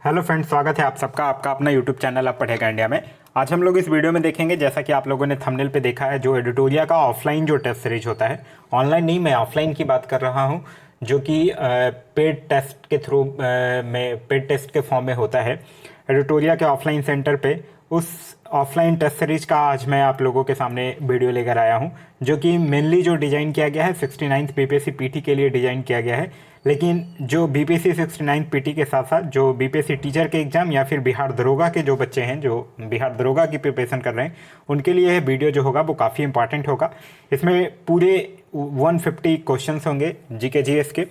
Hello friends, स्वागत है आप सबका आपका अपना यूट्यूब चैनल आप पढ़ेगा इंडिया में। आज हम लोग इस वीडियो में देखेंगे, जैसा कि आप लोगों ने थंबनेल पे देखा है, जो एडिटोरिया का ऑफलाइन जो टेस्ट सीरीज होता है। ऑनलाइन नहीं, मैं ऑफलाइन की बात कर रहा हूँ, जो कि पेड टेस्ट के थ्रू में पेड टेस्ट के फॉर्म में होता है एडिटोरिया के ऑफलाइन सेंटर पे। उस ऑफलाइन टेस्ट सीरीज का आज मैं आप लोगों के सामने वीडियो लेकर आया हूं, जो कि मेनली जो डिज़ाइन किया गया है 69th बीपीएससी पीटी के लिए डिज़ाइन किया गया है। लेकिन जो बीपीएससी 69th पीटी के साथ साथ जो बीपीएससी टीचर के एग्ज़ाम या फिर बिहार दरोगा के जो बच्चे हैं, जो बिहार दरोगा की प्रिपरेशन कर रहे हैं, उनके लिए यह वीडियो जो होगा वो काफ़ी इंपॉर्टेंट होगा। इसमें पूरे 150 क्वेश्चंस होंगे जीके जीएस के,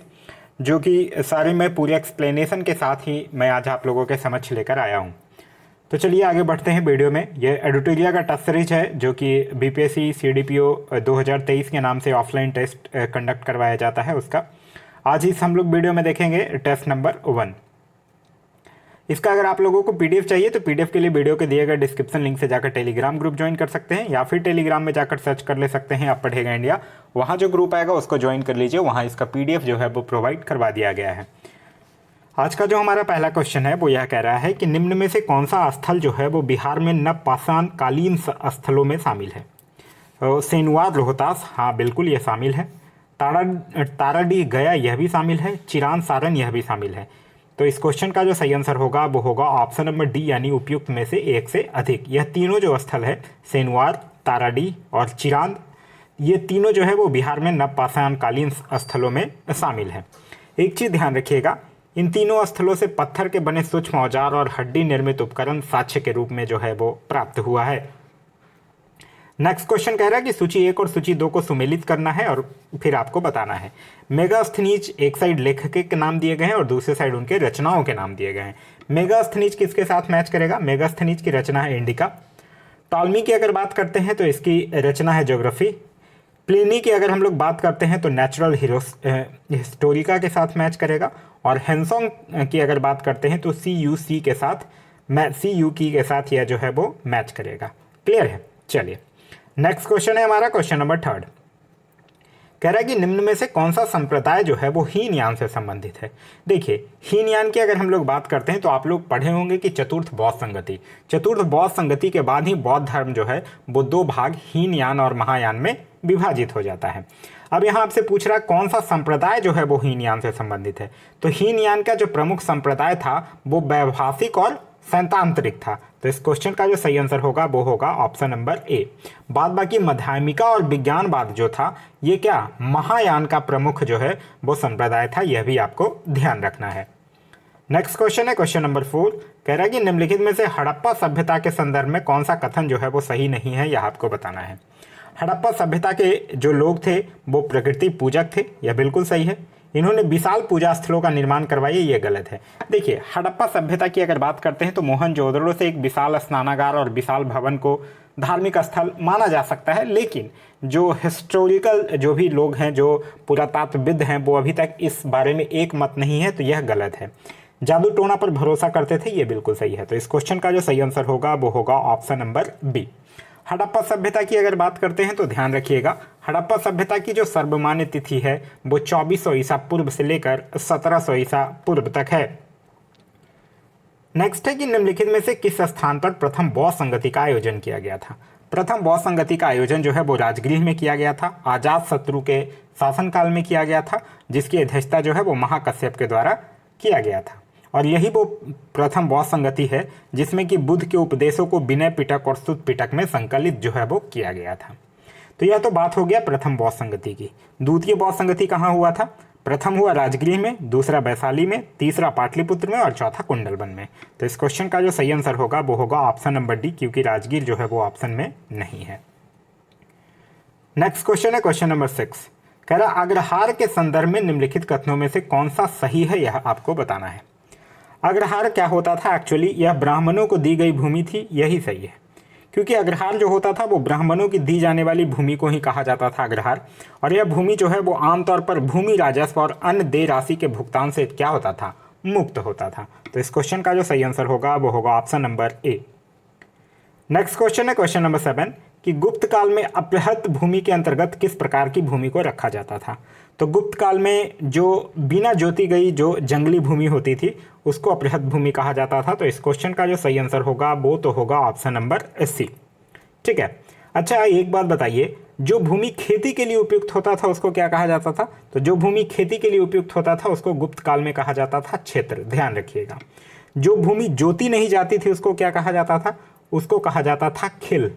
जो कि सारे मैं पूरे एक्सप्लेनेशन के साथ ही मैं आज आप लोगों के समक्ष लेकर आया हूँ। तो चलिए आगे बढ़ते हैं वीडियो में। यह एडिटोरिया का टेस्ट सीरीज है, जो कि बीपीएससी सीडीपीओ 2023 के नाम से ऑफलाइन टेस्ट कंडक्ट करवाया जाता है उसका। आज इस हम लोग वीडियो में देखेंगे टेस्ट नंबर 1। इसका अगर आप लोगों को पीडीएफ चाहिए तो पीडीएफ के लिए वीडियो के दिए गए डिस्क्रिप्शन लिंक से जाकर टेलीग्राम ग्रुप ज्वाइन कर सकते हैं, या फिर टेलीग्राम में जाकर सर्च कर ले सकते हैं आप पढ़ेगा इंडिया। वहाँ जो ग्रुप आएगा उसको ज्वाइन कर लीजिए, वहाँ इसका पीडीएफ जो है वो प्रोवाइड करवा दिया गया है। आज का जो हमारा पहला क्वेश्चन है वो यह कह रहा है कि निम्न में से कौन सा स्थल जो है वो बिहार में नवपाषाण कालीन स्थलों में शामिल है। सेनुआर रोहतास, हाँ बिल्कुल ये शामिल है। ताराडीह गया, यह भी शामिल है। चिरान सारण, यह भी शामिल है। तो इस क्वेश्चन का जो सही आंसर होगा वो होगा ऑप्शन नंबर डी, यानी उपयुक्त में से एक से अधिक। यह तीनों जो स्थल है, सेनुआर, ताराडीह और चिरान, ये तीनों जो है वो बिहार में नवपाषाण कालीन स्थलों में शामिल है। एक चीज़ ध्यान रखिएगा, इन तीनों स्थलों से पत्थर के बने सूक्ष्म औजार और हड्डी निर्मित उपकरण साक्ष्य के रूप में जो है वो प्राप्त हुआ है। नेक्स्ट क्वेश्चन कह रहा है कि सूची 1 और सूची 2 को सुमेलित करना है और फिर आपको बताना है। मेगास्थनीज एक साइड लेखक के नाम दिए गए हैं और दूसरे साइड उनके रचनाओं के नाम दिए गए हैं। मेगास्थनीज किसके साथ मैच करेगा? मेगास्थनीज की रचना है इंडिका। टॉलमी की अगर बात करते हैं तो इसकी रचना है ज्योग्राफी। प्लिनी की अगर हम लोग बात करते हैं तो नेचुरल हिस्टोरिका के साथ मैच करेगा। और हेंसोंग की अगर बात करते हैं तो सी के साथ यह जो है वो मैच करेगा। क्लियर है? चलिए नेक्स्ट क्वेश्चन है हमारा क्वेश्चन नंबर 3। कह रहा है कि निम्न में से कौन सा संप्रदाय जो है वो हीनयान से संबंधित है। देखिए, हीनयान की अगर हम लोग बात करते हैं तो आप लोग पढ़े होंगे कि चतुर्थ बौद्ध संगति। चतुर्थ बौद्ध संगति के बाद ही बौद्ध धर्म जो है वो दो भाग हीनयान और महायान में विभाजित हो जाता है। अब यहाँ आपसे पूछ रहा है कौन सा संप्रदाय जो है वो हीनयान से संबंधित है। तो हीनयान का जो प्रमुख संप्रदाय था वो वैभाषिक और सैद्धांतिक था। तो इस क्वेश्चन का जो सही आंसर होगा वो होगा ऑप्शन नंबर ए। बाद बाकी माध्यमिका और विज्ञानवाद जो था, ये क्या महायान का प्रमुख जो है वो संप्रदाय था, यह भी आपको ध्यान रखना है। नेक्स्ट क्वेश्चन है क्वेश्चन नंबर 4। कह रहा है कि निम्नलिखित में से हड़प्पा सभ्यता के संदर्भ में कौन सा कथन जो है वो सही नहीं है, यह आपको बताना है। हड़प्पा सभ्यता के जो लोग थे वो प्रकृति पूजक थे, यह बिल्कुल सही है। इन्होंने विशाल पूजा स्थलों का निर्माण करवाया, ये गलत है। देखिए, हड़प्पा सभ्यता की अगर बात करते हैं तो मोहनजोदड़ो से एक विशाल स्नानागार और विशाल भवन को धार्मिक स्थल माना जा सकता है, लेकिन जो हिस्टोरिकल जो भी लोग हैं, जो पुरातत्वविद हैं, वो अभी तक इस बारे में एक मत नहीं है, तो यह गलत है। जादू टोना पर भरोसा करते थे, ये बिल्कुल सही है। तो इस क्वेश्चन का जो सही आंसर होगा वो होगा ऑप्शन नंबर बी। हड़प्पा सभ्यता की अगर बात करते हैं तो ध्यान रखिएगा, हड़प्पा सभ्यता की जो सर्वमान्य तिथि है वो 2400 ईसा पूर्व से लेकर 1700 ईसा पूर्व तक है। नेक्स्ट है कि निम्नलिखित में से किस स्थान पर प्रथम बौद्ध संगति का आयोजन किया गया था। प्रथम बौद्ध संगति का आयोजन जो है वो राजगृह में किया गया था, आजाद शत्रु के शासनकाल में किया गया था, जिसकी अध्यक्षता जो है वो महाकश्यप के द्वारा किया गया था। और यही वो प्रथम बौद्ध संगति है जिसमें कि बुद्ध के उपदेशों को विनय पिटक और सुत्त पिटक में संकलित जो है वो किया गया था। तो यह तो बात हो गया प्रथम बौद्ध संगति की। द्वितीय बौद्ध संगति कहाँ हुआ था? प्रथम हुआ राजगृह में, दूसरा वैशाली में, तीसरा पाटलिपुत्र में और चौथा कुंडलवन में। तो इस क्वेश्चन का जो सही आंसर होगा वो होगा ऑप्शन नंबर डी, क्योंकि राजगीर जो है वो ऑप्शन में नहीं है। नेक्स्ट क्वेश्चन है क्वेश्चन नंबर 6। कह रहा अग्रहार के संदर्भ में निम्नलिखित कथनों में से कौन सा सही है, यह आपको बताना है। अग्रहार क्या होता था? एक्चुअली यह ब्राह्मणों को दी गई भूमि थी, यही सही है, क्योंकि अग्रहार जो होता था वो ब्राह्मणों की दी जाने वाली भूमि को ही कहा जाता था अग्रहार। और यह भूमि जो है वो आमतौर पर भूमि राजस्व और अन्य देय राशि के भुगतान से क्या होता था? मुक्त होता था। तो इस क्वेश्चन का जो सही आंसर होगा वो होगा option number A. Next question है क्वेश्चन नंबर 7 कि गुप्त काल में अपृहत भूमि के अंतर्गत किस प्रकार की भूमि को रखा जाता था। तो गुप्त काल में जो बिना जोती गई जो जंगली भूमि होती थी उसको अपृहत भूमि कहा जाता था। तो इस क्वेश्चन का जो सही आंसर होगा वो तो होगा ऑप्शन नंबर सी। ठीक है। अच्छा, एक बात बताइए, जो भूमि खेती के लिए उपयुक्त होता था उसको क्या कहा जाता था? तो जो भूमि खेती के लिए उपयुक्त होता था उसको गुप्त काल में कहा जाता था क्षेत्र। ध्यान रखिएगा। जो भूमि जोती नहीं जाती थी उसको क्या कहा जाता था? उसको कहा जाता था खिल।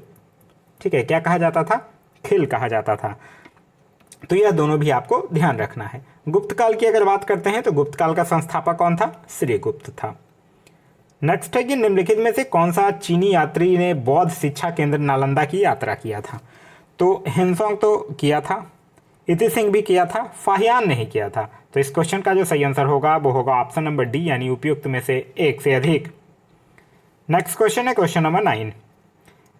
ठीक है, क्या कहा जाता था? खिल कहा जाता था। तो यह दोनों भी आपको ध्यान रखना है। गुप्त काल की अगर बात करते हैं तो गुप्त काल का संस्थापक कौन था? श्रीगुप्त था। नेक्स्ट है कि निम्नलिखित में से कौन सा चीनी यात्री ने बौद्ध शिक्षा केंद्र नालंदा की यात्रा किया था? तो हिनसोंग तो किया था, इति सिंह भी किया था, फाहियान नहीं किया था। तो इस क्वेश्चन का जो सही आंसर होगा वो होगा ऑप्शन नंबर डी, यानी उपयुक्त में से एक से अधिक। नेक्स्ट क्वेश्चन है क्वेश्चन नंबर 9।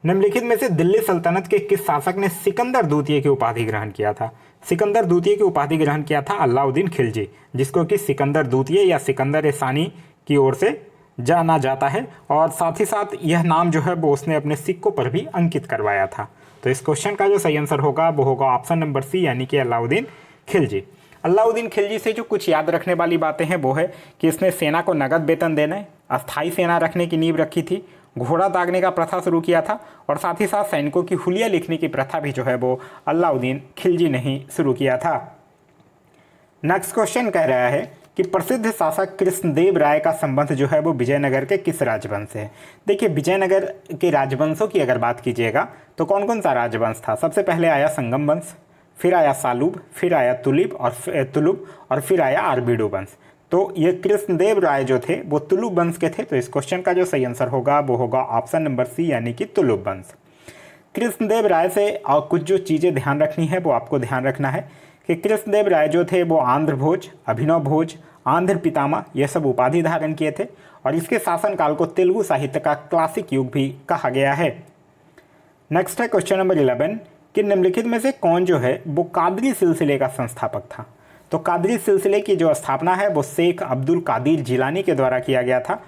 निम्नलिखित में से दिल्ली सल्तनत के किस शासक ने सिकंदर द्वितीय की उपाधि ग्रहण किया था? सिकंदर द्वितीय की उपाधि ग्रहण किया था अलाउद्दीन खिलजी, जिसको कि सिकंदर द्वितीय या सिकंदर सानी की ओर से जाना जाता है। और साथ ही साथ यह नाम जो है वो उसने अपने सिक्कों पर भी अंकित करवाया था। तो इस क्वेश्चन का जो सही आंसर होगा वो होगा ऑप्शन नंबर सी, यानी कि अलाउद्दीन खिलजी। अलाउद्दीन खिलजी से जो कुछ याद रखने वाली बातें हैं वो है कि इसने सेना को नगद वेतन देने, अस्थायी सेना रखने की नींव रखी थी, घोड़ा दागने का प्रथा शुरू किया था, और साथ ही साथ सैनिकों की हुलिया लिखने की प्रथा भी जो है वो अलाउद्दीन खिलजी ने ही शुरू किया था। नेक्स्ट क्वेश्चन कह रहा है कि प्रसिद्ध शासक कृष्णदेव राय का संबंध जो है वो विजयनगर के किस राजवंश से है? देखिए, विजयनगर के राजवंशों की अगर बात कीजिएगा तो कौन कौन सा राजवंश था? सबसे पहले आया संगम वंश, फिर आया सालूब, फिर आया तुलुब और फिर आया आरबीडो वंश। तो ये कृष्णदेव राय जो थे वो तुलुब वंश के थे। तो इस क्वेश्चन का जो सही आंसर होगा वो होगा ऑप्शन नंबर सी, यानी कि तुलुब वंश। कृष्णदेव राय से और कुछ जो चीज़ें ध्यान रखनी है वो आपको ध्यान रखना है कि कृष्णदेव राय जो थे वो आंध्र भोज, अभिनव भोज, आंध्र पितामह ये सब उपाधि धारण किए थे, और इसके शासनकाल को तेलुगु साहित्य का क्लासिक युग भी कहा गया है। नेक्स्ट है क्वेश्चन नंबर 11 कि निम्नलिखित में से कौन जो है वो कादरी सिलसिले का संस्थापक था? तो कादरी सिलसिले की जो स्थापना है वो शेख अब्दुल कादिर जिलानी के द्वारा किया गया था,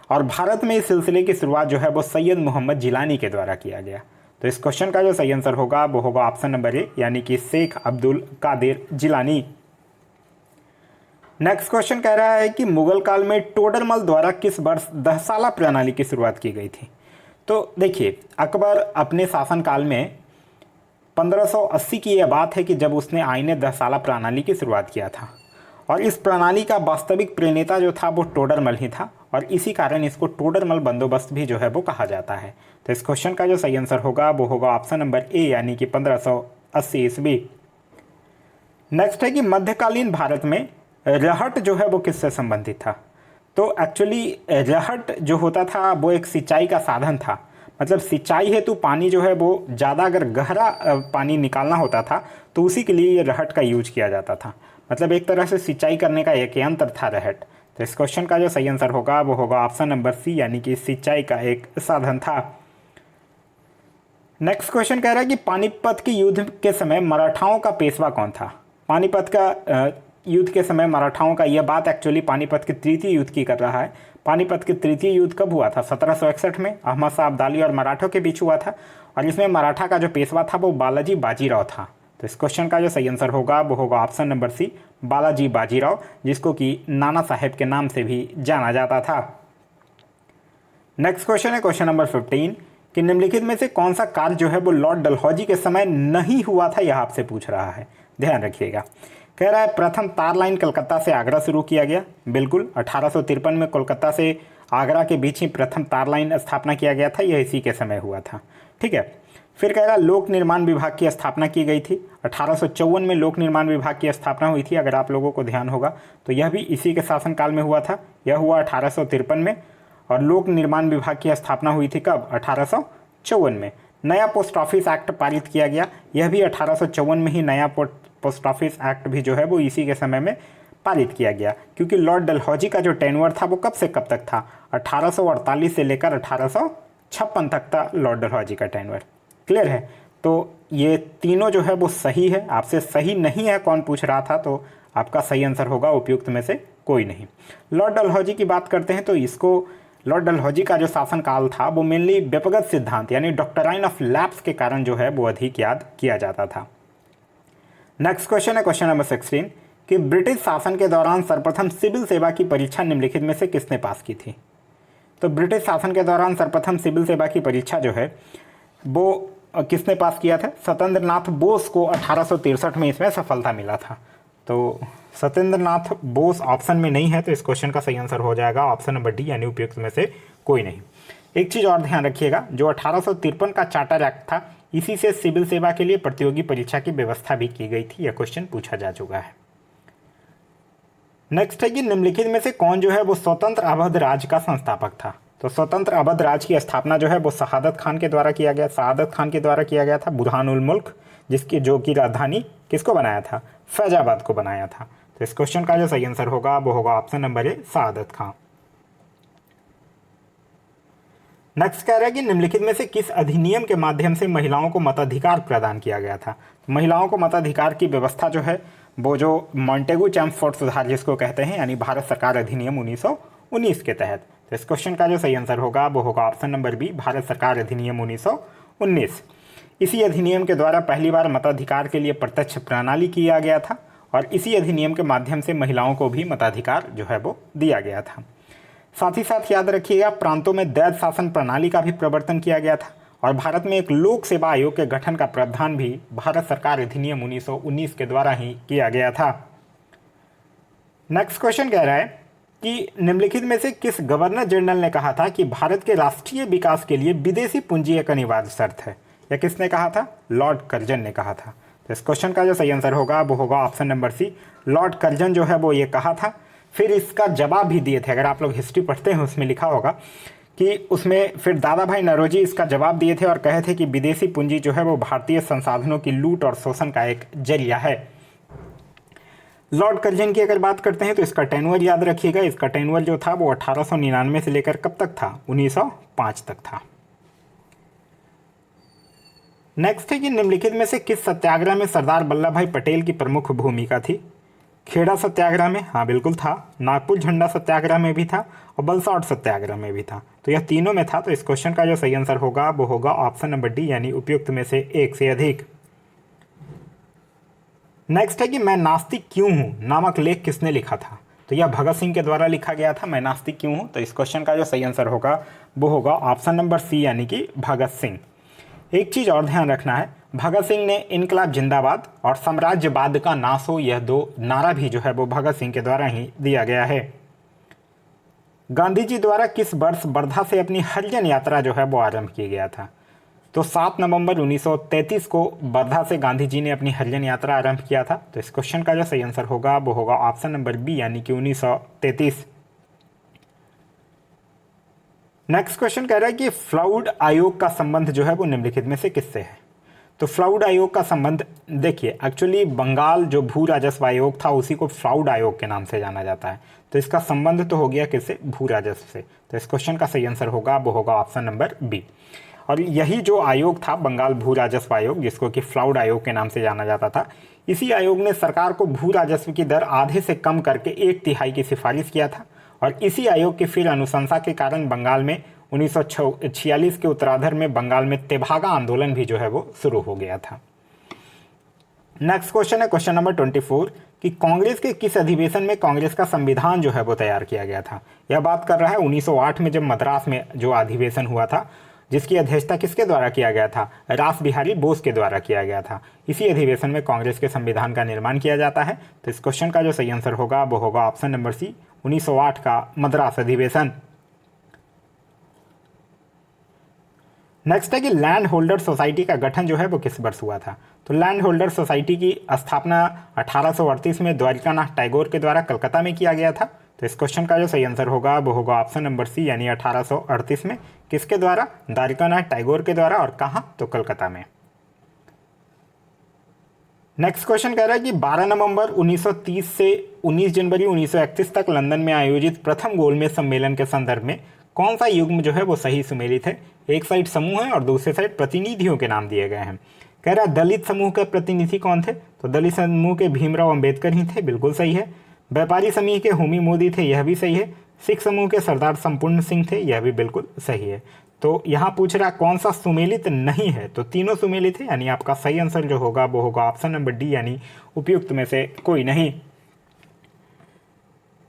और भारत में इस सिलसिले की शुरुआत जो है वो सैयद मोहम्मद जिलानी के द्वारा किया गया। तो इस क्वेश्चन का जो सही आंसर होगा वो होगा ऑप्शन नंबर ए, यानी कि शेख अब्दुल कादिर जिलानी। नेक्स्ट क्वेश्चन कह रहा है कि मुगल काल में टोडरमल द्वारा किस वर्ष 10 साला प्रणाली की शुरुआत की गई थी? तो देखिए, अकबर अपने शासनकाल में 1580 की यह बात है कि जब उसने आईने 10 साला प्रणाली की शुरुआत किया था, और इस प्रणाली का वास्तविक प्रणेता जो था वो टोडरमल ही था, और इसी कारण इसको टोडरमल बंदोबस्त भी जो है वो कहा जाता है। तो इस क्वेश्चन का जो सही आंसर होगा वो होगा ऑप्शन नंबर ए, यानी कि 1580 ईस्वी। नेक्स्ट है कि मध्यकालीन भारत में रहट जो है वो किससे संबंधित था? तो एक्चुअली रहट जो होता था वो एक सिंचाई का साधन था। मतलब सिंचाई हेतु पानी जो है वो ज़्यादा अगर गहरा पानी निकालना होता था तो उसी के लिए ये रहट का यूज किया जाता था। मतलब एक तरह से सिंचाई करने का एक यंत्र था रहट। तो इस क्वेश्चन का जो सही आंसर होगा वो होगा ऑप्शन नंबर सी, यानी कि सिंचाई का एक साधन था। नेक्स्ट क्वेश्चन कह रहा है कि पानीपत के युद्ध के समय मराठाओं का पेशवा कौन था? पानीपत का युद्ध के समय मराठाओं का, यह बात एक्चुअली पानीपत के तृतीय युद्ध की कर रहा है। पानीपत के तृतीय युद्ध कब हुआ था? 1761 में अहमद शाह अब्दाली और मराठों के बीच हुआ था, और इसमें मराठा का जो पेशवा था वो बालाजी बाजीराव था। तो इस क्वेश्चन का जो सही आंसर होगा वो होगा option number C, Balaji Bajirao, जिसको कि नाना साहेब के नाम से भी जाना जाता था। नेक्स्ट क्वेश्चन है क्वेश्चन नंबर 15 कि निम्नलिखित में से कौन सा कार्य जो है वो लॉर्ड डलहौजी के समय नहीं हुआ था, यह आपसे पूछ रहा है। ध्यान रखिएगा। कह रहा है प्रथम तार लाइन कलकत्ता से आगरा शुरू किया गया। बिल्कुल, 1853 में कोलकाता से आगरा के बीच ही प्रथम तार लाइन स्थापना किया गया था, यह इसी के समय हुआ था। ठीक है। फिर कह रहा लोक निर्माण विभाग की स्थापना की गई थी। 1854 में लोक निर्माण विभाग की स्थापना हुई थी, अगर आप लोगों को ध्यान होगा तो यह भी इसी के शासनकाल में हुआ था। यह हुआ 1853 में, और लोक निर्माण विभाग की स्थापना हुई थी कब? 1854 में। नया पोस्ट ऑफिस एक्ट पारित किया गया, यह भी 1854 में ही नया पोस्ट ऑफिस एक्ट भी जो है वो इसी के समय में पारित किया गया, क्योंकि लॉर्ड डलहौजी का जो टेन्योर था वो कब से कब तक था? 1848 से लेकर 1856 तक था लॉर्ड डलहौजी का टेन्योर। क्लियर है? तो ये तीनों जो है वो सही है। आपसे सही नहीं है कौन पूछ रहा था, तो आपका सही आंसर होगा उपयुक्त में से कोई नहीं। लॉर्ड डलहौजी की बात करते हैं तो इसको लॉर्ड डलहौजी का जो शासनकाल था वो मेनली व्यक्तिगत सिद्धांत यानी डॉक्ट्राइन ऑफ लैप्स के कारण जो है वो अधिक याद किया जाता था। नेक्स्ट क्वेश्चन है क्वेश्चन नंबर 16 कि ब्रिटिश शासन के दौरान सर्वप्रथम सिविल सेवा की परीक्षा निम्नलिखित में से किसने पास की थी। तो ब्रिटिश शासन के दौरान सर्वप्रथम सिविल सेवा की परीक्षा जो है वो किसने पास किया था? सत्येंद्र नाथ बोस को 1863 में इसमें सफलता मिला था। तो सत्येंद्र नाथ बोस ऑप्शन में नहीं है, तो इस क्वेश्चन का सही आंसर हो जाएगा ऑप्शन नंबर डी यानी उपयुक्त में से कोई नहीं। एक चीज़ और ध्यान रखिएगा, जो 1853 का चार्टर एक्ट था इसी से सिविल सेवा के लिए प्रतियोगी परीक्षा की व्यवस्था भी की गई थी। यह क्वेश्चन पूछा जा चुका है। नेक्स्ट है कि निम्नलिखित में से कौन जो है वो स्वतंत्र अवध राज्य का संस्थापक था। तो स्वतंत्र अवध राज्य की स्थापना जो है वो शहादत खान के द्वारा किया गया था। बुरहानुल मुल्क जिसकी जो की राजधानी किसको बनाया था? फैजाबाद को बनाया था। तो इस क्वेश्चन का जो सही आंसर होगा वो होगा ऑप्शन नंबर ए शहादत खान। नेक्स्ट कह रहा है कि निम्नलिखित में से किस अधिनियम के माध्यम से महिलाओं को मताधिकार प्रदान किया गया था। तो महिलाओं को मताधिकार की व्यवस्था जो है वो जो मॉन्टेगू चैम्सफोर्ड सुधार जिसको कहते हैं यानी भारत सरकार अधिनियम 1919 के तहत। तो इस क्वेश्चन का जो सही आंसर होगा वो होगा ऑप्शन नंबर बी भारत सरकार अधिनियम 1919। इसी अधिनियम के द्वारा पहली बार मताधिकार के लिए प्रत्यक्ष प्रणाली किया गया था और इसी अधिनियम के माध्यम से महिलाओं को भी मताधिकार जो है वो दिया गया था। साथ ही साथ याद रखिएगा प्रांतों में दैव शासन प्रणाली का भी प्रवर्तन किया गया था और भारत में एक लोक सेवा आयोग के गठन का प्रावधान भी भारत सरकार अधिनियम 1919 के द्वारा ही किया गया था। नेक्स्ट क्वेश्चन कह रहा है कि निम्नलिखित में से किस गवर्नर जनरल ने कहा था कि भारत के राष्ट्रीय विकास के लिए विदेशी पूंजी एक अनिवार्य शर्त है। यह किसने कहा था? लॉर्ड कर्जन ने कहा था। तो इस क्वेश्चन का जो सही आंसर होगा वो होगा option number C Lord Curzon जो है वो ये कहा था। फिर इसका जवाब भी दिए थे, अगर आप लोग हिस्ट्री पढ़ते हैं उसमें लिखा होगा कि उसमें फिर दादा भाई नौरोजी इसका जवाब दिए थे और कहे थे कि विदेशी पूंजी जो है वो भारतीय संसाधनों की लूट और शोषण का एक जरिया है। लॉर्ड कर्जन की अगर बात करते हैं तो इसका टेन्योर याद रखिएगा, इसका टेन्योर जो था वो 1899 से लेकर कब तक था? 1905 तक था। नेक्स्ट है कि निम्नलिखित में से किस सत्याग्रह में सरदार वल्लभ भाई पटेल की प्रमुख भूमिका थी? खेड़ा सत्याग्रह में, हाँ बिल्कुल था। नागपुर झंडा सत्याग्रह में भी था और बलसौर सत्याग्रह में भी था। तो यह तीनों में था। तो इस क्वेश्चन का जो सही आंसर होगा वो होगा ऑप्शन नंबर डी यानी उपयुक्त में से एक से अधिक। नेक्स्ट है कि मैं नास्तिक क्यों हूं नामक लेख किसने लिखा था? तो यह भगत सिंह के द्वारा लिखा गया था, मैं नास्तिक क्यों हूं। तो इस क्वेश्चन का जो सही आंसर होगा वो होगा ऑप्शन नंबर सी यानी कि भगत सिंह। एक चीज़ और ध्यान रखना है, भगत सिंह ने इनकलाब जिंदाबाद और साम्राज्यवाद का नाश हो यह दो नारा भी जो है वो भगत सिंह के द्वारा ही दिया गया है। गांधी जी द्वारा किस वर्ष वर्धा से अपनी हरिजन यात्रा जो है वो आरंभ किया गया था? तो 7 नवंबर 1933 को वर्धा से गांधी जी ने अपनी हरिजन यात्रा आरंभ किया था। तो इस क्वेश्चन का जो सही आंसर होगा वो होगा ऑप्शन नंबर बी यानी कि 1933। नेक्स्ट क्वेश्चन कह रहा है कि फ्लाउड आयोग का संबंध जो है वो निम्नलिखित में से किससे है? तो फ्लाउड आयोग का संबंध देखिए, एक्चुअली बंगाल जो भू राजस्व आयोग था उसी को फ्लाउड आयोग के नाम से जाना जाता है। तो इसका संबंध तो हो गया किससे? भू राजस्व से। तो इस क्वेश्चन का सही आंसर होगा वो होगा ऑप्शन नंबर बी। और यही जो आयोग था बंगाल भू राजस्व आयोग जिसको कि फ्लाउड आयोग के नाम से जाना जाता था, इसी आयोग ने सरकार को भू राजस्व की दर आधे से कम करके 1/3 की सिफारिश किया था। और इसी आयोग की फिर अनुशंसा के कारण बंगाल में 1946 के उत्तरार्ध में बंगाल में तेभागा आंदोलन भी जो है वो शुरू हो गया था। नेक्स्ट क्वेश्चन है क्वेश्चन नंबर 24 कि कांग्रेस के किस अधिवेशन में कांग्रेस का संविधान जो है वो तैयार किया गया था? यह बात कर रहा है 1908 में जब मद्रास में जो अधिवेशन हुआ था जिसकी अध्यक्षता किसके द्वारा किया गया था? रास बिहारी बोस के द्वारा किया गया था। इसी अधिवेशन में कांग्रेस के संविधान का निर्माण किया जाता है। तो इस क्वेश्चन का जो सही आंसर होगा वो होगा ऑप्शन नंबर सी 1908 का मद्रास अधिवेशन। नेक्स्ट है कि लैंड होल्डर सोसाइटी का गठन जो है वो किस वर्ष हुआ था? तो लैंड होल्डर सोसाइटी की स्थापना 1838 में द्वारिकानाथ टैगोर के द्वारा कलकत्ता में किया गया था। तो इस क्वेश्चन का जो सही आंसर होगा वो होगा ऑप्शन नंबर सी यानी 1838 में। किसके द्वारा? द्वारिकानाथ टैगोर के द्वारा। और कहाँ? तो कलकत्ता में। नेक्स्ट क्वेश्चन कह रहा है कि 12 नवंबर 1930 से 19 जनवरी 1931 तक लंदन में आयोजित प्रथम गोलमेज सम्मेलन के संदर्भ में कौन सा युग्म जो है वो सही सुमेलित है? एक साइड समूह है और दूसरे साइड प्रतिनिधियों के नाम दिए गए हैं। कह रहा है दलित समूह के प्रतिनिधि कौन थे? तो दलित समूह के भीमराव अंबेडकर ही थे, बिल्कुल सही है। व्यापारी समूह के होमी मोदी थे, यह भी सही है। सिख समूह के सरदार संपूर्ण सिंह थे, यह भी बिल्कुल सही है। तो यहाँ पूछ रहा कौन सा सुमेलित नहीं है, तो तीनों सुमेलित है, यानी आपका सही आंसर जो होगा वो होगा ऑप्शन नंबर डी, यानी उपयुक्त में से कोई नहीं।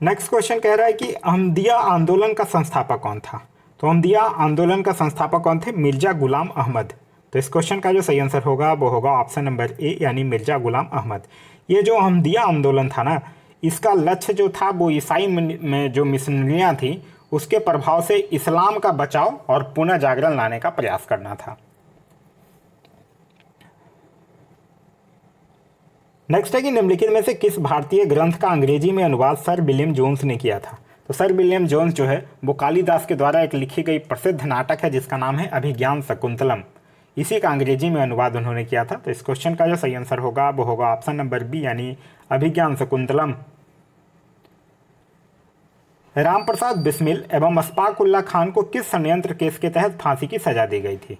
नेक्स्ट क्वेश्चन कह रहा है कि अहमदिया आंदोलन का संस्थापक कौन था। तो अहमदिया आंदोलन का संस्थापक कौन थे, मिर्जा गुलाम अहमद। तो इस क्वेश्चन का जो सही आंसर होगा वो होगा ऑप्शन नंबर ए, यानी मिर्जा गुलाम अहमद। ये जो अहमदिया आंदोलन था ना, इसका लक्ष्य जो था वो ईसाई में जो मिशनरियाँ थी उसके प्रभाव से इस्लाम का बचाव और पुनः जागरण लाने का प्रयास करना था। नेक्स्ट है कि निम्नलिखित में से किस भारतीय ग्रंथ का अंग्रेजी में अनुवाद सर विलियम जोन्स ने किया था। तो सर विलियम जोन्स जो है वो कालिदास के द्वारा एक लिखी गई प्रसिद्ध नाटक है जिसका नाम है अभिज्ञान शकुंतलम, इसी का अंग्रेजी में अनुवाद उन्होंने किया था। तो इस क्वेश्चन का जो सही आंसर होगा वो होगा ऑप्शन नंबर बी, यानी अभिज्ञान शकुंतलम। रामप्रसाद बिस्मिल एवं अशफाक उल्लाह खान को किस षड्यंत्र केस के तहत फांसी की सजा दी गई थी।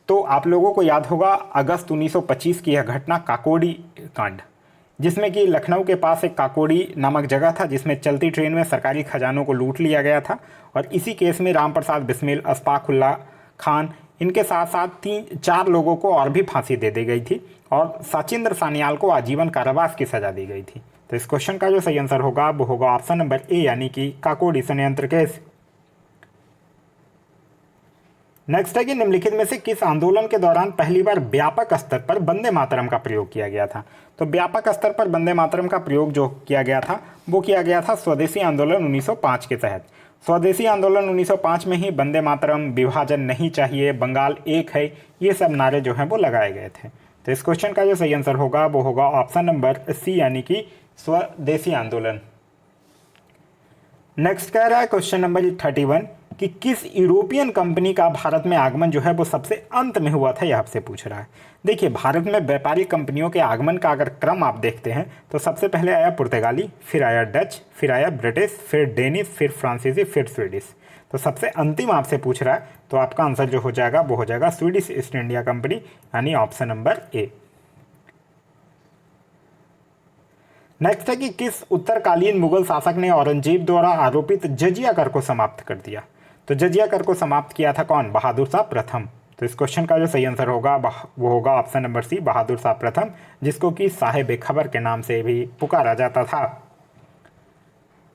तो आप लोगों को याद होगा अगस्त 1925 की यह घटना काकोड़ी कांड, जिसमें कि लखनऊ के पास एक काकोड़ी नामक जगह था जिसमें चलती ट्रेन में सरकारी खजानों को लूट लिया गया था। और इसी केस में रामप्रसाद बिस्मिल, अशफाक उल्लाह खान, इनके साथ साथ 3-4 लोगों को और भी फांसी दे दी गई थी और सचिंद्र सान्याल को आजीवन कारावास की सजा दी गई थी। तो इस क्वेश्चन का जो सही आंसर होगा वो होगा ऑप्शन नंबर ए, यानी कि काकोड़ी षड्यंत्र केस। नेक्स्ट है कि निम्नलिखित में से किस आंदोलन के दौरान पहली बार व्यापक स्तर पर वंदे मातरम का प्रयोग किया गया था। तो व्यापक स्तर पर वंदे मातरम का प्रयोग जो किया गया था वो किया गया था स्वदेशी आंदोलन 1905 के तहत। स्वदेशी आंदोलन 1905 में ही वंदे मातरम, विभाजन नहीं चाहिए, बंगाल एक है, ये सब नारे जो हैं वो लगाए गए थे। तो इस क्वेश्चन का जो सही आंसर होगा वो होगा ऑप्शन नंबर सी, यानी कि स्वदेशी आंदोलन। नेक्स्ट कह रहा है क्वेश्चन नंबर 31 कि किस यूरोपियन कंपनी का भारत में आगमन जो है वो सबसे अंत में हुआ था, यह आपसे पूछ रहा है। देखिए, भारत में व्यापारिक कंपनियों के आगमन का अगर क्रम आप देखते हैं तो सबसे पहले आया पुर्तगाली, फिर आया डच, फिर आया ब्रिटिश, फिर डेनिश, फिर फ्रांसीसी, फिर स्वीडिश। तो सबसे अंतिम आपसे पूछ रहा है तो आपका आंसर जो हो जाएगा वो हो जाएगा स्वीडिश ईस्ट इंडिया कंपनी, यानी ऑप्शन नंबर ए। नेक्स्ट है कि किस उत्तरकालीन मुगल शासक ने औरंगजेब द्वारा आरोपित जजिया कर को समाप्त कर दिया। तो जजिया कर को समाप्त किया था कौन, बहादुर शाह प्रथम। तो इस क्वेश्चन का जो सही आंसर होगा वो होगा ऑप्शन नंबर सी, बहादुर शाह प्रथम, जिसको कि साहेब खबर के नाम से भी पुकारा जाता था।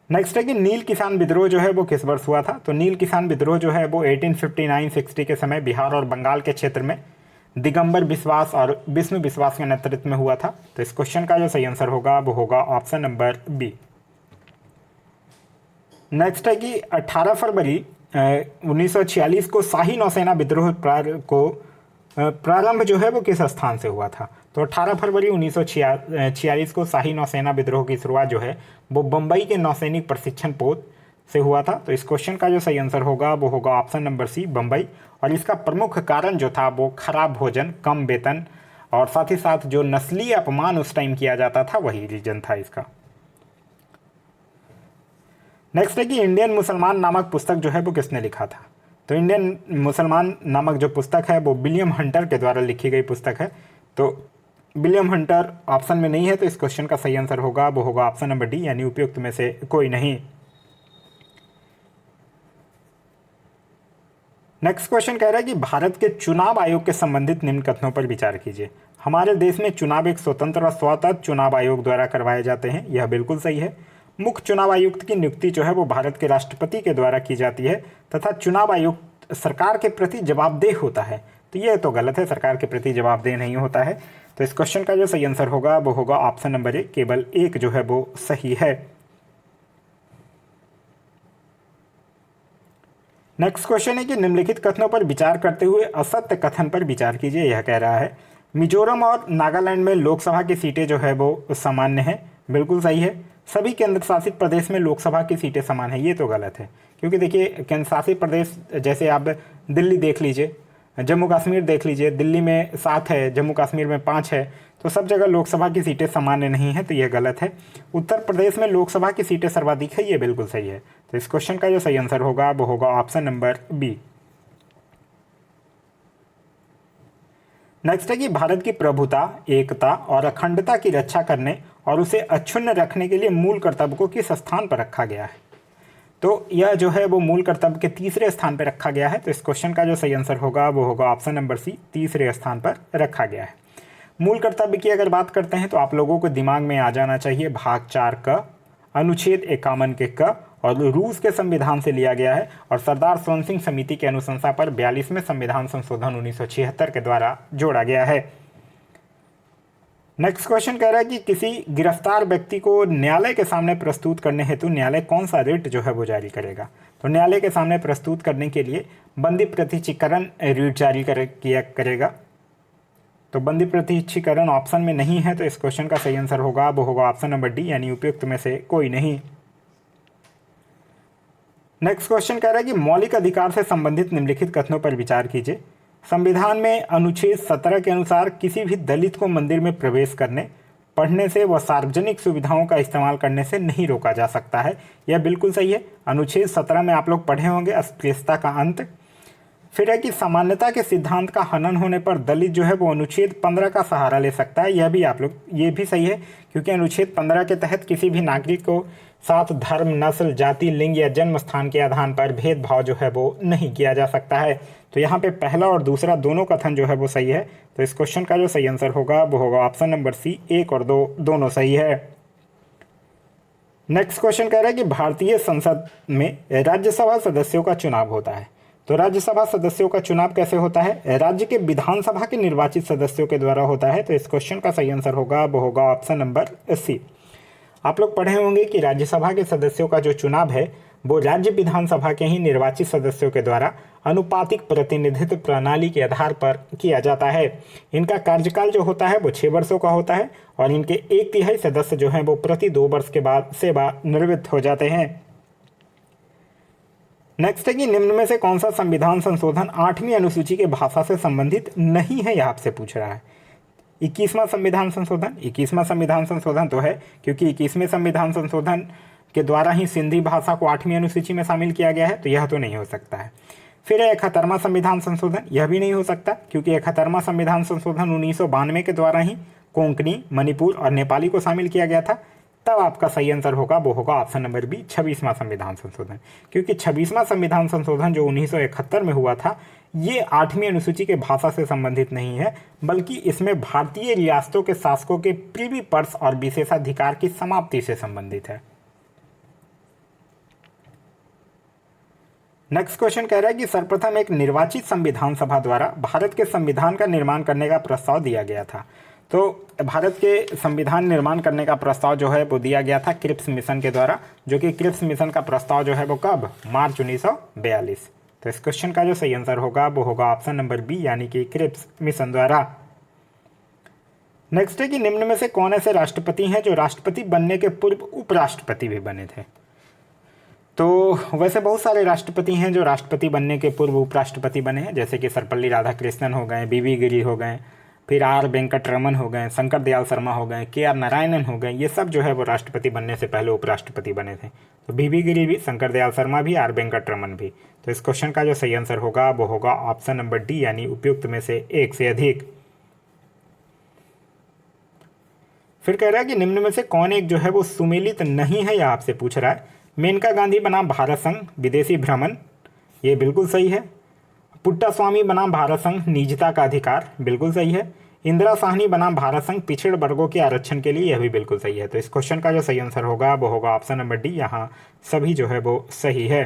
नेक्स्ट है कि नील किसान विद्रोह जो है वो किस वर्ष हुआ था। तो नील किसान विद्रोह जो है वो 1859-60 के समय बिहार और बंगाल के क्षेत्र में दिगंबर विश्वास और विष्णु विश्वास के नेतृत्व में हुआ था। तो इस क्वेश्चन का जो सही आंसर होगा वो होगा ऑप्शन नंबर बी। नेक्स्ट है कि 18 फरवरी 1946 को शाही नौसेना विद्रोह को प्रारंभ जो है वो किस स्थान से हुआ था। तो 18 फरवरी 1946 को शाही नौसेना विद्रोह की शुरुआत जो है वो बम्बई के नौसैनिक प्रशिक्षण पोत से हुआ था। तो इस क्वेश्चन का जो सही आंसर होगा वो होगा ऑप्शन नंबर सी, बम्बई। और इसका प्रमुख कारण जो था वो खराब भोजन, कम वेतन और साथ ही साथ जो नस्लीय अपमान उस टाइम किया जाता था, वही रीजन था इसका। नेक्स्ट है कि इंडियन मुसलमान नामक पुस्तक जो है वो किसने लिखा था। तो इंडियन मुसलमान नामक जो पुस्तक है वो विलियम हंटर के द्वारा लिखी गई पुस्तक है। तो विलियम हंटर ऑप्शन में नहीं है, तो इस क्वेश्चन का सही आंसर होगा वो होगा ऑप्शन नंबर डी, यानी उपयुक्त में से कोई नहीं। नेक्स्ट क्वेश्चन कह रहा है कि भारत के चुनाव आयोग के संबंधित निम्न कथनों पर विचार कीजिए। हमारे देश में चुनाव एक स्वतंत्र और स्वतंत्र चुनाव आयोग द्वारा करवाए जाते हैं, यह बिल्कुल सही है। मुख्य चुनाव आयुक्त की नियुक्ति जो है वो भारत के राष्ट्रपति के द्वारा की जाती है तथा चुनाव आयुक्त सरकार के प्रति जवाबदेह होता है। तो ये तो गलत है, सरकार के प्रति जवाबदेह नहीं होता है। तो इस क्वेश्चन का जो सही आंसर होगा वो होगा ऑप्शन नंबर ए, केवल एक जो है वो सही है। नेक्स्ट क्वेश्चन है कि निम्नलिखित कथनों पर विचार करते हुए असत्य कथन पर विचार कीजिए। यह कह रहा है मिजोरम और नागालैंड में लोकसभा की सीटें जो है वो सामान्य है, बिल्कुल सही है। सभी केंद्र शासित प्रदेश में लोकसभा की सीटें समान है, ये तो गलत है। क्योंकि देखिए, केंद्र शासित प्रदेश जैसे आप दिल्ली देख लीजिए, जम्मू कश्मीर देख लीजिए, दिल्ली में 7 है, जम्मू कश्मीर में 5 है, तो सब जगह लोकसभा की सीटें सामान्य नहीं है, तो यह गलत है। उत्तर प्रदेश में लोकसभा की सीटें सर्वाधिक है, ये बिल्कुल सही है। तो इस क्वेश्चन का जो सही आंसर होगा वो होगा ऑप्शन नंबर बी। नेक्स्ट है कि भारत की प्रभुता, एकता और अखंडता की रक्षा करने और उसे अक्षुण्ण रखने के लिए मूल कर्तव्य को किस स्थान पर रखा गया है। तो यह जो है वो मूल कर्तव्य के तीसरे स्थान पर रखा गया है। तो इस क्वेश्चन का जो सही आंसर होगा वो होगा ऑप्शन नंबर सी, तीसरे स्थान पर रखा गया है। मूल कर्तव्य की अगर बात करते हैं तो आप लोगों को दिमाग में आ जाना चाहिए भाग 4 क, अनुच्छेद 51 के क, और रूस के संविधान से लिया गया है और सरदार स्वर्ण सिंह समिति की अनुशंसा पर 42वें संविधान संशोधन 1976 के द्वारा जोड़ा गया है। नेक्स्ट क्वेश्चन कह रहा है कि किसी गिरफ्तार व्यक्ति को न्यायालय के सामने प्रस्तुत करने हेतु न्यायालय कौन सा रिट जो है वो जारी करेगा। तो न्यायालय के सामने प्रस्तुत करने के लिए बंदी प्रत्यक्षीकरण रिट जारी किया करेगा। तो बंदी प्रत्यक्षीकरण ऑप्शन में नहीं है, तो इस क्वेश्चन का सही आंसर होगा वो होगा ऑप्शन नंबर डी, यानी उपयुक्त में से कोई नहीं। नेक्स्ट क्वेश्चन कह रहा है कि मौलिक अधिकार से संबंधित निम्नलिखित कथनों पर विचार कीजिए। संविधान में अनुच्छेद 17 के अनुसार किसी भी दलित को मंदिर में प्रवेश करने, पढ़ने से व सार्वजनिक सुविधाओं का इस्तेमाल करने से नहीं रोका जा सकता है। यह बिल्कुल सही है। अनुच्छेद 17 में आप लोग पढ़े होंगे अस्पृश्यता का अंत। फिर है कि सामान्यता के सिद्धांत का हनन होने पर दलित जो है वो अनुच्छेद 15 का सहारा ले सकता है। यह भी आप लोग, ये भी सही है, क्योंकि अनुच्छेद 15 के तहत किसी भी नागरिक को साथ धर्म, नस्ल, जाति, लिंग या जन्म स्थान के आधार पर भेदभाव जो है वो नहीं किया जा सकता है। तो यहाँ पे पहला और दूसरा दोनों कथन जो है वो सही है। तो इस क्वेश्चन का जो सही आंसर होगा वो होगा ऑप्शन नंबर सी, 1 और 2 दोनों सही है। नेक्स्ट क्वेश्चन कह रहा है कि भारतीय संसद में राज्यसभा सदस्यों का चुनाव होता है। तो राज्यसभा सदस्यों का चुनाव कैसे होता है? राज्य के विधानसभा के निर्वाचित सदस्यों के द्वारा होता है। तो इस क्वेश्चन का सही आंसर होगा वो होगा ऑप्शन नंबर सी। आप लोग पढ़े होंगे कि राज्यसभा के सदस्यों का जो चुनाव है वो राज्य विधानसभा के ही निर्वाचित सदस्यों के द्वारा अनुपातिक प्रतिनिधित्व प्रणाली के आधार पर किया जाता है। इनका कार्यकाल जो होता है वो 6 वर्षों का होता है और इनके 1/3 सदस्य जो हैं वो प्रति 2 वर्ष के बाद सेवानिवृत्त हो जाते हैं। नेक्स्ट है कि निम्न में से कौन सा संविधान संशोधन 8वीं अनुसूची के भाषा से संबंधित नहीं है, यह आपसे पूछ रहा है। 21वां संविधान संशोधन, 21वां संविधान संशोधन तो है, क्योंकि 21वें संविधान संशोधन के द्वारा ही सिंधी भाषा को 8वीं अनुसूची में शामिल किया गया है, तो यह तो नहीं हो सकता है। फिर है 71वां संविधान संशोधन, यह भी नहीं हो सकता, क्योंकि 71वां संविधान संशोधन 1992 के द्वारा ही कोंकणी, मणिपुर और नेपाली को शामिल किया गया था। तब आपका सही आंसर होगा वो होगा ऑप्शन नंबर बी, 26वां संविधान संशोधन, क्योंकि 26वां संविधान संशोधन जो 1971 में हुआ था ये 8वीं अनुसूची के भाषा से संबंधित नहीं है, बल्कि इसमें भारतीय रियासतों के शासकों के प्रीवी पर्स और विशेषाधिकार की समाप्ति से संबंधित है। नेक्स्ट क्वेश्चन कह रहा है कि सर्वप्रथम एक निर्वाचित संविधान सभा द्वारा भारत के संविधान का निर्माण करने का प्रस्ताव दिया गया था। तो भारत के संविधान निर्माण करने का प्रस्ताव जो है वो दिया गया था क्रिप्स मिशन के द्वारा, जो कि क्रिप्स मिशन का प्रस्ताव जो है वो कब? मार्च 1942। तो इस क्वेश्चन का जो सही आंसर होगा वो होगा ऑप्शन नंबर बी, यानी कि क्रिप्स मिशन द्वारा। नेक्स्ट है कि निम्न में से कौन ऐसे राष्ट्रपति हैं जो राष्ट्रपति बनने के पूर्व उपराष्ट्रपति भी बने थे। तो वैसे बहुत सारे राष्ट्रपति हैं जो राष्ट्रपति बनने के पूर्व उपराष्ट्रपति बने हैं, जैसे कि सर्वपल्ली राधाकृष्णन हो गए, बीवी गिरी हो गए, फिर आर वेंकटरमन हो गए, शंकर दयाल शर्मा हो गए, KR नारायणन हो गए। ये सब जो है वो राष्ट्रपति बनने से पहले उपराष्ट्रपति बने थे। तो बीवी गिरी भी, शंकर दयाल शर्मा भी, आर वेंकटरमन भी। तो इस क्वेश्चन का जो सही आंसर होगा वो होगा ऑप्शन नंबर डी, यानी उपयुक्त में से 1 से अधिक। फिर कह रहा है कि निम्न में से कौन एक जो है वो सुमेलित नहीं है, यह आपसे पूछ रहा है। मेनका गांधी बनाम भारत संघ विदेशी भ्रमण, ये बिल्कुल सही है। पुट्टास्वामी बनाम भारत संघ निजता का अधिकार, बिल्कुल सही है। इंदिरा साहनी बनाम भारत संघ पिछड़े वर्गों के आरक्षण के लिए, यह भी बिल्कुल सही है। तो इस क्वेश्चन का जो सही आंसर होगा वो होगा ऑप्शन नंबर डी, यहाँ सभी जो है वो सही है।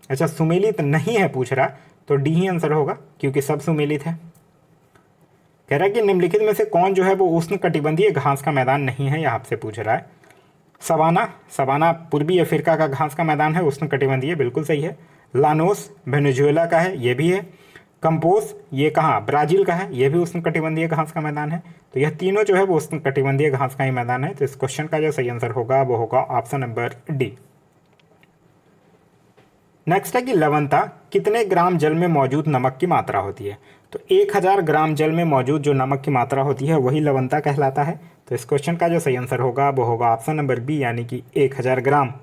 अच्छा, सुमेलित नहीं है पूछ रहा, तो डी ही आंसर होगा, क्योंकि सब सुमेलित है। कह रहा है कि निम्नलिखित में से कौन जो है वो उष्ण कटिबंधीय घास का मैदान नहीं है, यह आपसे पूछ रहा है। सवाना पूर्वी अफ्रीका का घास का मैदान है, उष्ण कटिबंधीय, बिल्कुल सही है। लानोस वेनेजुएला का है, ये भी है। कंपोस ये कहाँ? ब्राजील का है, ये भी उष्ण कटिबंधीय घास का मैदान है। तो यह तीनों जो है वो उष्ण कटिबंधीय घास का ही मैदान है। तो इस क्वेश्चन का जो सही आंसर होगा वो होगा ऑप्शन नंबर डी। नेक्स्ट है कि लवणता कितने ग्राम जल में मौजूद नमक की मात्रा होती है। तो 1000 ग्राम जल में मौजूद जो नमक की मात्रा होती है वही लवणता कहलाता है। तो इस क्वेश्चन का जो सही आंसर होगा वो होगा ऑप्शन नंबर बी, यानी कि 1000 ग्राम।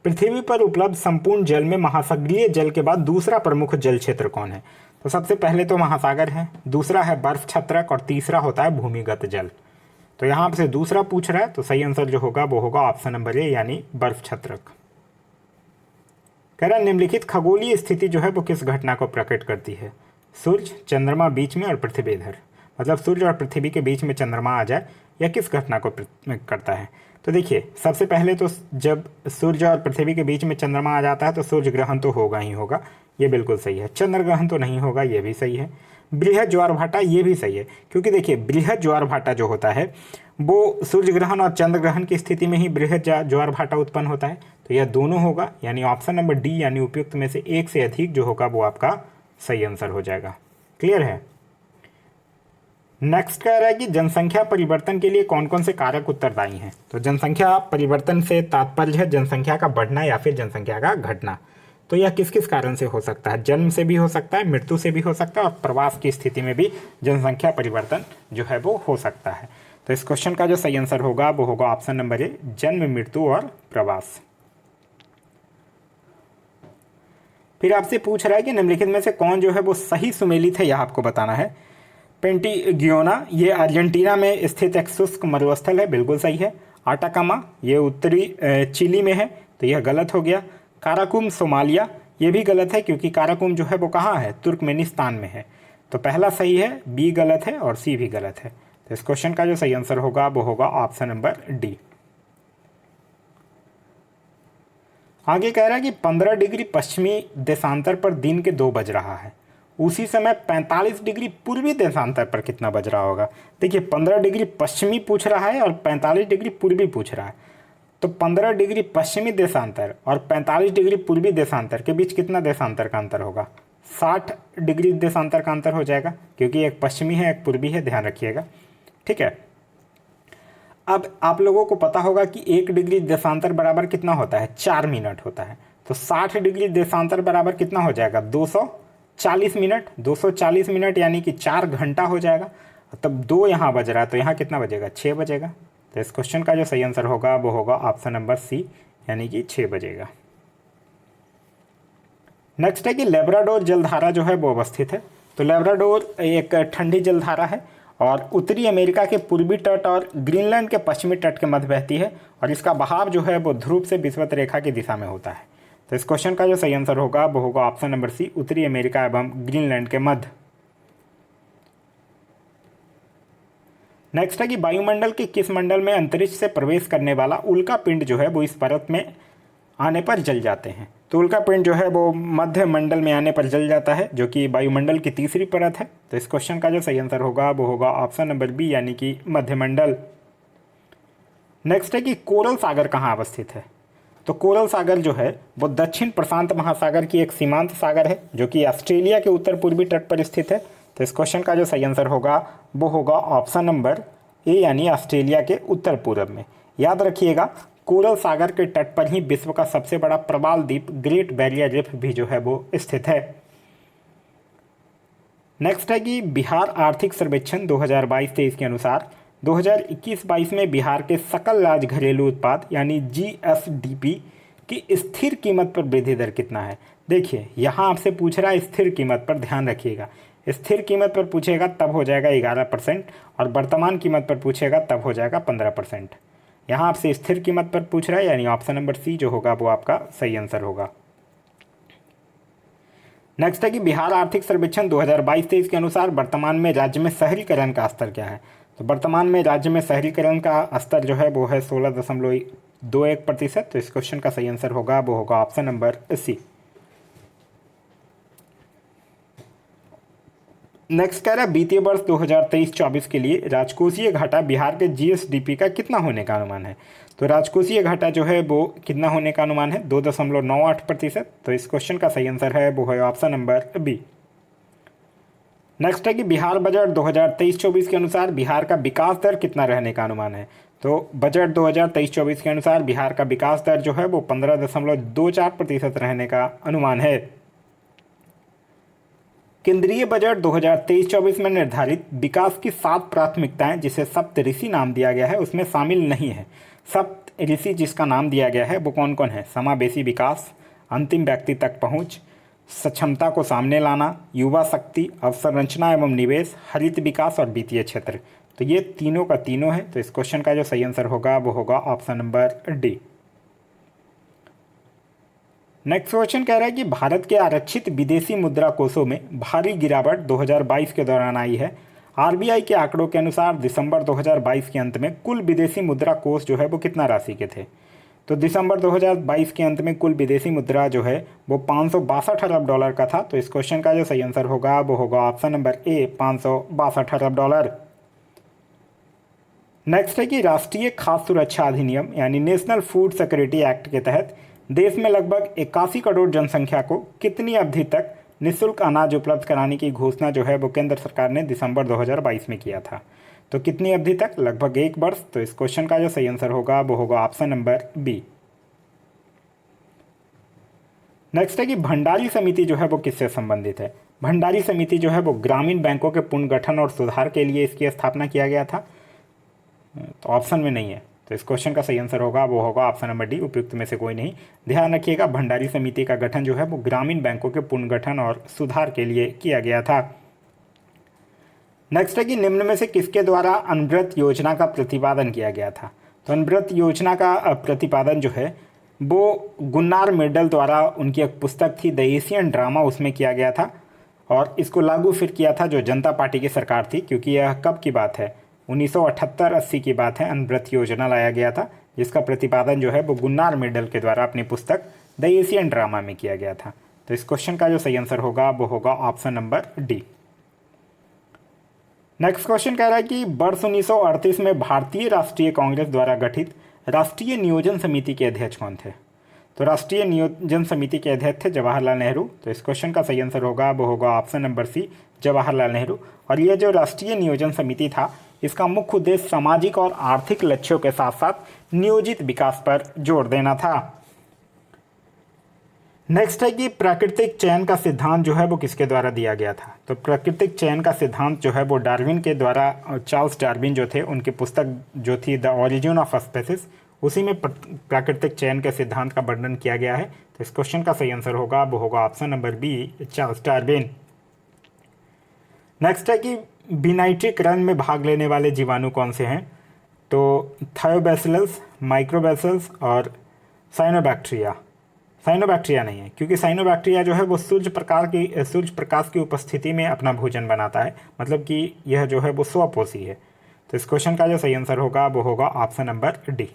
पृथ्वी पर उपलब्ध संपूर्ण जल में महासागरीय जल के बाद दूसरा प्रमुख जल क्षेत्र कौन है। तो सबसे पहले तो महासागर है, दूसरा है बर्फ छत्रक और तीसरा होता है भूमिगत जल। तो यहाँ से दूसरा पूछ रहा है, तो सही आंसर जो होगा वो होगा ऑप्शन नंबर ए यानी बर्फ छत्रक। कह रहा है निम्नलिखित खगोलीय स्थिति जो है वो किस घटना को प्रकट करती है? सूर्य, चंद्रमा बीच में और पृथ्वी इधर, मतलब सूर्य और पृथ्वी के बीच में चंद्रमा आ जाए, यह किस घटना को करता है? तो देखिए, सबसे पहले तो जब सूर्य और पृथ्वी के बीच में चंद्रमा आ जाता है तो सूर्य ग्रहण तो होगा ही होगा, ये बिल्कुल सही है। चंद्र ग्रहण तो नहीं होगा, ये भी सही है। बृहद ज्वार भाटा, ये भी सही है, क्योंकि देखिए बृहद ज्वार भाटा जो होता है वो सूर्य ग्रहण और चंद्र ग्रहण की स्थिति में ही बृहद ज्वार भाटा उत्पन्न होता है। तो यह दोनों होगा, यानी ऑप्शन नंबर डी यानी उपयुक्त में से एक से अधिक जो होगा वो आपका सही आंसर हो जाएगा। क्लियर है? नेक्स्ट कह रहा है कि जनसंख्या परिवर्तन के लिए कौन कौन से कारक उत्तरदायी हैं? तो जनसंख्या परिवर्तन से तात्पर्य है जनसंख्या का बढ़ना या फिर जनसंख्या का घटना। तो यह किस किस कारण से हो सकता है? जन्म से भी हो सकता है, मृत्यु से भी हो सकता है, और प्रवास की स्थिति में भी जनसंख्या परिवर्तन जो है वो हो सकता है। तो इस क्वेश्चन का जो सही आंसर होगा वो होगा ऑप्शन नंबर ए, जन्म, मृत्यु और प्रवास। फिर आपसे पूछ रहा है कि निम्नलिखित में से कौन जो है वो सही सुमेलित है, यह आपको बताना है। पेंटिग्योना, ये अर्जेंटीना में स्थित एक शुष्क मरुस्थल है, बिल्कुल सही है। आटाकामा, ये उत्तरी चिली में है, तो यह गलत हो गया। काराकुम, सोमालिया, ये भी गलत है, क्योंकि काराकुम जो है वो कहाँ है? तुर्कमेनिस्तान में है। तो पहला सही है, बी गलत है और सी भी गलत है। तो इस क्वेश्चन का जो सही आंसर होगा वो होगा ऑप्शन नंबर डी। आगे कह रहा है कि 15 डिग्री पश्चिमी देशांतर पर दिन के 2 बज रहा है, उसी समय 45 डिग्री पूर्वी देशांतर पर कितना बज रहा होगा? देखिए 15 डिग्री पश्चिमी पूछ रहा है और 45 डिग्री पूर्वी पूछ रहा है। तो 15 डिग्री पश्चिमी देशांतर और 45 डिग्री पूर्वी देशांतर के बीच कितना देशांतर का अंतर होगा? 60 डिग्री देशांतर का अंतर हो जाएगा, क्योंकि एक पश्चिमी है एक पूर्वी है, ध्यान रखिएगा। ठीक है, अब आप लोगों को पता होगा कि 1 डिग्री देशांतर बराबर कितना होता है? 4 मिनट होता है। तो 60 डिग्री देशांतर बराबर कितना हो जाएगा? 240 मिनट। 240 मिनट यानी कि 4 घंटा हो जाएगा। तब 2 यहाँ बज रहा है, तो यहाँ कितना बजेगा? 6 बजेगा। तो इस क्वेश्चन का जो सही आंसर होगा वो होगा ऑप्शन नंबर सी, यानी कि 6 बजेगा। नेक्स्ट है कि लेब्राडोर जलधारा जो है वो अवस्थित है। तो लेब्राडोर एक ठंडी जलधारा है और उत्तरी अमेरिका के पूर्वी तट और ग्रीनलैंड के पश्चिमी तट के मध्य बहती है, और इसका बहाव जो है वो ध्रुव से विषुवत रेखा की दिशा में होता है। तो इस क्वेश्चन का जो सही आंसर होगा वो होगा ऑप्शन नंबर सी, उत्तरी अमेरिका एवं ग्रीनलैंड के मध्य। नेक्स्ट है कि वायुमंडल के किस मंडल में अंतरिक्ष से प्रवेश करने वाला उल्का पिंड जो है वो इस परत में आने पर जल जाते हैं? तो उल्का पिंड जो है वो मध्य मंडल में आने पर जल जाता है, जो कि वायुमंडल की तीसरी परत है। तो इस क्वेश्चन का जो सही आंसर होगा वो होगा ऑप्शन नंबर बी, यानी कि मध्यमंडल। नेक्स्ट है कि कोरल सागर कहाँ अवस्थित है? तो कोरल सागर जो है वो दक्षिण प्रशांत महासागर की एक सीमांत सागर है, जो कि ऑस्ट्रेलिया के उत्तर पूर्वी तट पर स्थित है। तो इस क्वेश्चन का जो सही आंसर होगा वो होगा ऑप्शन नंबर ए, यानी ऑस्ट्रेलिया के उत्तर पूर्व में। याद रखिएगा, कोरल सागर के तट पर ही विश्व का सबसे बड़ा प्रवाल द्वीप ग्रेट बैरियर रीफ भी जो है वो स्थित है। नेक्स्ट है कि बिहार आर्थिक सर्वेक्षण 2022-23 के अनुसार 2021-22 में बिहार के सकल राज्य घरेलू उत्पाद यानी जीएसडीपी की स्थिर कीमत पर वृद्धि दर कितना है? देखिए यहाँ आपसे पूछ रहा है स्थिर कीमत पर, ध्यान रखिएगा। स्थिर कीमत पर पूछेगा तब हो जाएगा 11%, और वर्तमान कीमत पर पूछेगा तब हो जाएगा 15%। यहाँ आपसे स्थिर कीमत पर पूछ रहा है, यानी ऑप्शन नंबर सी जो होगा वो आपका सही आंसर होगा। नेक्स्ट है कि बिहार आर्थिक सर्वेक्षण 2022-23 के अनुसार वर्तमान में राज्य में शहरीकरण का स्तर क्या है? तो वर्तमान में राज्य में शहरीकरण का स्तर जो है वो है 16.21%। तो इस क्वेश्चन का सही आंसर होगा वो होगा ऑप्शन नंबर सी। नेक्स्ट कह रहा है वित्तीय वर्ष 2023-24 के लिए राजकोषीय घाटा बिहार के जीएसडीपी का कितना होने का अनुमान है? तो राजकोषीय घाटा जो है वो कितना होने का अनुमान है? 2.98%। तो इस क्वेश्चन का सही आंसर है वो है ऑप्शन नंबर बी। नेक्स्ट है कि बिहार बजट 2023-24 के अनुसार बिहार का विकास दर कितना रहने का अनुमान है? तो बजट 2023-24 के अनुसार बिहार का विकास दर जो है वो 15.24% रहने का अनुमान है। केंद्रीय बजट 2023-24 में निर्धारित विकास की 7 प्राथमिकताएं, जिसे सप्तऋषि नाम दिया गया है, उसमें शामिल नहीं है। सप्तऋषि जिसका नाम दिया गया है वो कौन कौन है? समावेशी विकास, अंतिम व्यक्ति तक पहुंच, सक्षमता को सामने लाना, युवा शक्ति, अवसंरचना एवं निवेश, हरित विकास और वित्तीय क्षेत्र। तो ये तीनों का तीनों है। तो इस क्वेश्चन का जो सही आंसर होगा वो होगा option number D. Next question कह रहा है कि भारत के आरक्षित विदेशी मुद्रा कोषों में भारी गिरावट 2022 के दौरान आई है। आरबीआई के आंकड़ों के अनुसार दिसंबर 2022 के अंत में कुल विदेशी मुद्रा कोष जो है वो कितना राशि के थे। तो दिसंबर 2022 के अंत में कुल विदेशी मुद्रा जो है वो 562 अरब डॉलर का था। तो इस क्वेश्चन का जो सही आंसर होगा वो होगा option number A, 562 Arab dollar. Next है कि राष्ट्रीय खाद्य सुरक्षा अधिनियम यानी नेशनल फूड सिक्योरिटी एक्ट के तहत देश में लगभग 81 करोड़ जनसंख्या को कितनी अवधि तक निःशुल्क अनाज उपलब्ध कराने की घोषणा जो है वो केंद्र सरकार ने दिसंबर 2022 में किया था। तो कितनी अवधि तक, लगभग 1 वर्ष। तो इस क्वेश्चन का जो सही आंसर होगा वो होगा ऑप्शन नंबर बी। नेक्स्ट है कि भंडारी समिति जो है वो किससे संबंधित है। भंडारी समिति जो है वो ग्रामीण बैंकों के पुनर्गठन और सुधार के लिए इसकी स्थापना किया गया था। तो ऑप्शन में नहीं है। तो इस क्वेश्चन का सही आंसर होगा वो होगा ऑप्शन नंबर डी, उपयुक्त में से कोई नहीं। ध्यान रखिएगा, भंडारी समिति का गठन जो है वो ग्रामीण बैंकों के पुनर्गठन और सुधार के लिए किया गया था। नेक्स्ट है कि निम्न में से किसके द्वारा अनवरत योजना का प्रतिपादन किया गया था। तो अनवरत योजना का प्रतिपादन जो है वो गुन्नार मेडल द्वारा, उनकी एक पुस्तक थी द एशियन ड्रामा, उसमें किया गया था। और इसको लागू फिर किया था जो जनता पार्टी की सरकार थी, क्योंकि यह कब की बात है, 1978-80 की बात है। अनवरत योजना लाया गया था जिसका प्रतिपादन जो है वो गुन्नार मेडल के द्वारा अपनी पुस्तक द एशियन ड्रामा में किया गया था। तो इस क्वेश्चन का जो सही आंसर होगा वो होगा option number D. Next question कह रहा है कि वर्ष 1938 में भारतीय राष्ट्रीय कांग्रेस द्वारा गठित राष्ट्रीय नियोजन समिति के अध्यक्ष कौन थे। तो राष्ट्रीय नियोजन समिति के अध्यक्ष थे जवाहरलाल नेहरू। तो इस क्वेश्चन का सही आंसर होगा वो होगा option number C, Jawaharlal Nehru. और यह जो राष्ट्रीय नियोजन समिति था, इसका मुख्य उद्देश्य सामाजिक और आर्थिक लक्ष्यों के साथ साथ नियोजित विकास पर जोर देना था। नेक्स्ट है कि प्राकृतिक चयन का सिद्धांत जो है वो किसके द्वारा दिया गया था। तो प्राकृतिक चयन का सिद्धांत जो है वो डार्विन के द्वारा, चार्ल्स डार्विन जो थे, उनकी पुस्तक जो थी द ओरिजिन ऑफ स्पीसीज, उसी में प्राकृतिक चयन के सिद्धांत का वर्णन किया गया है। तो इस क्वेश्चन का सही आंसर होगा वो होगा option number B, Charles Darwin. Next है कि बिनाइट्रिक रन में भाग लेने वाले जीवाणु कौन से हैं। तो थायोबैसिलस, माइक्रोबैसिलस और साइनोबैक्टीरिया। साइनोबैक्टीरिया नहीं है, क्योंकि साइनोबैक्टीरिया जो है वो सूर्य प्रकाश की उपस्थिति में अपना भोजन बनाता है, मतलब कि यह जो है वो स्वपोषी है। तो इस क्वेश्चन का जो सही आंसर होगा वो होगा option number D.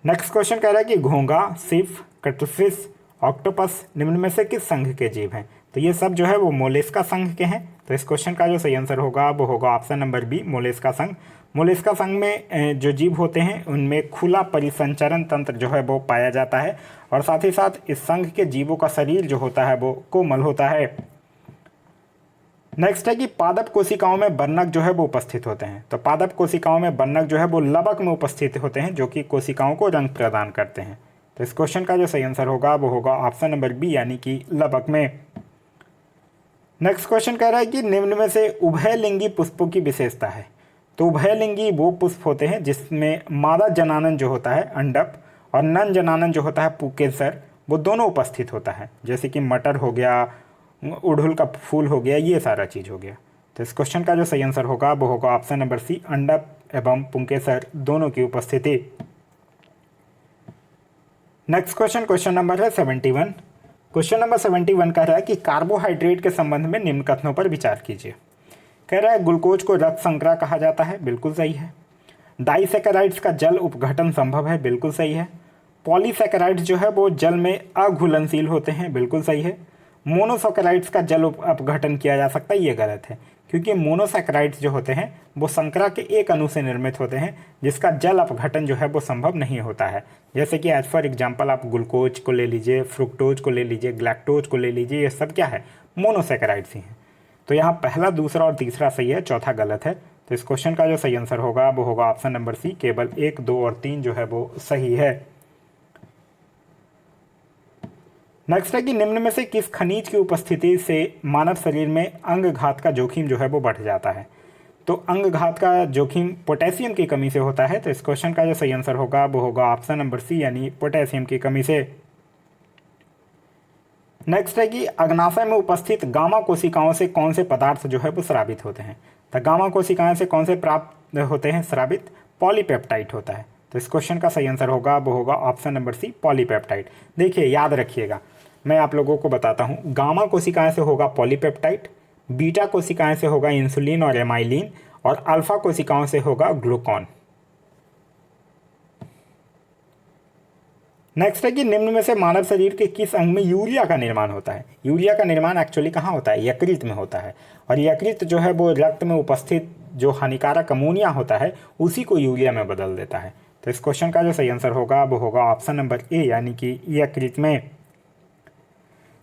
Next question कह रहा है कि घोंघा, सिफ, कटलफिश, ऑक्टोपस निम्न में से किस संघ के जीव हैं। तो ये सब जो है वो मोलेस्का संघ के हैं। तो इस क्वेश्चन का जो सही आंसर होगा वो होगा ऑप्शन नंबर बी, मोलेस्का संघ। मोलेस्का संघ में जो जीव होते हैं उनमें खुला परिसंचरण तंत्र जो है वो पाया जाता है, और साथ ही साथ इस संघ के जीवों का शरीर जो होता है वो कोमल होता है। नेक्स्ट है कि पादप कोशिकाओं में वर्णक जो है वो उपस्थित होते हैं। तो पादप कोशिकाओं में वर्णक जो है वो लवक में उपस्थित होते हैं, जो कि कोशिकाओं को रंग प्रदान करते हैं। तो इस क्वेश्चन का जो सही आंसर होगा वो होगा ऑप्शन नंबर बी, यानी कि लवक में। नेक्स्ट क्वेश्चन कह रहा है कि निम्न में से उभयलिंगी पुष्पों की विशेषता है। तो उभयलिंगी वो पुष्प होते हैं जिसमें मादा जनानन जो होता है अंडप, और नन जनानन जो होता है पुंकेसर, वो दोनों उपस्थित होता है। जैसे कि मटर हो गया, उड़हुल का फूल हो गया, ये सारा चीज़ हो गया। तो इस क्वेश्चन का जो सही आंसर होगा वो होगा ऑप्शन नंबर सी, अंडप एवं पुंकेसर दोनों की उपस्थिति। नेक्स्ट क्वेश्चन नंबर है 71। क्वेश्चन नंबर 71 कह रहा है कि कार्बोहाइड्रेट के संबंध में निम्न कथनों पर विचार कीजिए। कह रहा है ग्लूकोज को रक्त संक्रह कहा जाता है, बिल्कुल सही है। डाइसैकेराइड्स का जल उपघटन संभव है, बिल्कुल सही है। पॉलीसैकेराइड्स जो है वो जल में अघुलनशील होते हैं, बिल्कुल सही है। मोनोसैकेराइड्स का जल अपघटन किया जा सकता है, ये गलत है, क्योंकि मोनोसैकेराइड्स जो होते हैं वो संकरा के एक अणु से निर्मित होते हैं, जिसका जल अपघटन जो है वो संभव नहीं होता है। जैसे कि एज फॉर एग्जांपल आप ग्लूकोज को ले लीजिए, फ्रुक्टोज को ले लीजिए, ग्लैक्टोज को ले लीजिए, ये सब क्या है, मोनोसैकेराइड्स ही हैं। तो यहाँ पहला, दूसरा और तीसरा सही है, चौथा गलत है। तो इस क्वेश्चन का जो सही आंसर होगा वो होगा ऑप्शन नंबर सी, केवल 1, 2 और 3 जो है वो सही है। नेक्स्ट है कि निम्न में से किस खनिज की उपस्थिति से मानव शरीर में अंगघात का जोखिम जो है वो बढ़ जाता है। तो अंगघात का जोखिम पोटेशियम की कमी से होता है। तो इस क्वेश्चन का जो सही आंसर होगा वो होगा ऑप्शन नंबर सी, यानी पोटेशियम की कमी से। नेक्स्ट है कि अग्नाशय में उपस्थित गामा कोशिकाओं से कौन से पदार्थ जो है वो स्रावित होते हैं। तो गामा कोशिकाएं से कौन से प्राप्त होते हैं स्रावित? पॉलीपेप्टाइड होता है। तो इस क्वेश्चन का सही आंसर होगा वो होगा ऑप्शन नंबर सी, पॉलीपेप्टाइड। देखिए याद रखिएगा, मैं आप लोगों को बताता हूँ, गामा कोशिकाएं से होगा पॉलीपेप्टाइड, बीटा कोशिकाएं से होगा इंसुलिन और एमाइलिन, और अल्फा कोशिकाओं से होगा ग्लूकॉन। नेक्स्ट है कि निम्न में से मानव शरीर के किस अंग में यूरिया का निर्माण होता है? यूरिया का निर्माण एक्चुअली कहाँ होता है? यकृत में होता है। और यकृत जो है वो रक्त में उपस्थित जो हानिकारक अमोनिया होता है उसी को यूरिया में बदल देता है। तो इस क्वेश्चन का जो सही आंसर होगा वो होगा ऑप्शन नंबर ए, यानी कि यकृत में।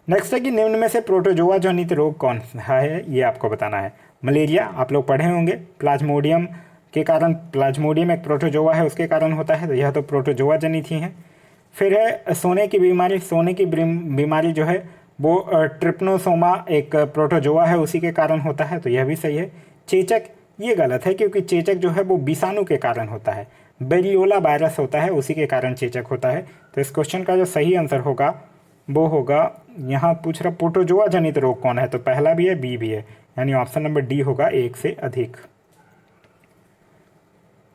नेक्स्ट है कि निम्न में से प्रोटोजोआ जनित रोग कौन है? ये आपको बताना है। मलेरिया आप लोग पढ़े होंगे, प्लाज्मोडियम के कारण, प्लाज्मोडियम एक प्रोटोजोआ है उसके कारण होता है, तो यह तो प्रोटोजोआ जनित ही है। फिर है सोने की बीमारी, सोने की बीमारी जो है वो ट्रिप्नोसोमा एक प्रोटोजोआ है उसी के कारण होता है, तो यह भी सही है। चेचक, ये गलत है क्योंकि चेचक जो है वो विषाणु के कारण होता है, बेरियोला वायरस होता है उसी के कारण चेचक होता है। तो इस क्वेश्चन का जो सही आंसर होगा वो होगा, यहाँ पूछ रहा प्रोटोजोआ जनित रोग कौन है, तो पहला भी है बी भी है, यानी ऑप्शन नंबर डी होगा, एक से अधिक।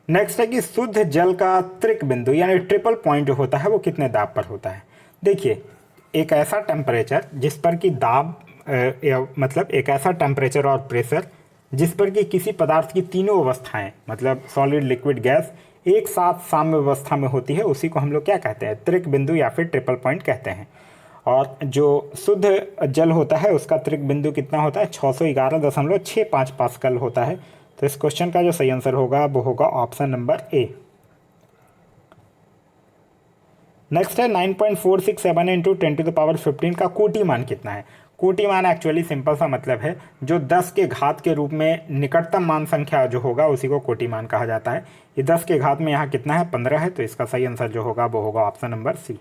नेक्स्ट है कि शुद्ध जल का त्रिक बिंदु यानी ट्रिपल पॉइंट जो होता है वो कितने दाब पर होता है? देखिए, एक ऐसा टेम्परेचर जिस पर कि दाब मतलब एक ऐसा टेम्परेचर और प्रेशर जिस पर कि किसी पदार्थ की तीनों अवस्थाएं मतलब सॉलिड, लिक्विड, गैस एक साथ साम्य अवस्था में होती है, उसी को हम लोग क्या कहते हैं? त्रिक बिंदु या फिर ट्रिपल पॉइंट कहते हैं। और जो शुद्ध जल होता है उसका त्रिक बिंदु कितना होता है? 611.65 पास्कल होता है। तो इस क्वेश्चन का जो सही आंसर होगा वो होगा ऑप्शन नंबर ए। नेक्स्ट है 9.467 इंटू 10⁻15 का कोटि मान कितना है? कोटि मान एक्चुअली सिंपल सा मतलब है जो 10 के घात के रूप में निकटतम मान संख्या जो होगा उसी को कोटि मान कहा जाता है। ये 10 के घात में यहाँ कितना है? 15 है, तो इसका सही आंसर जो होगा वो होगा ऑप्शन नंबर सी।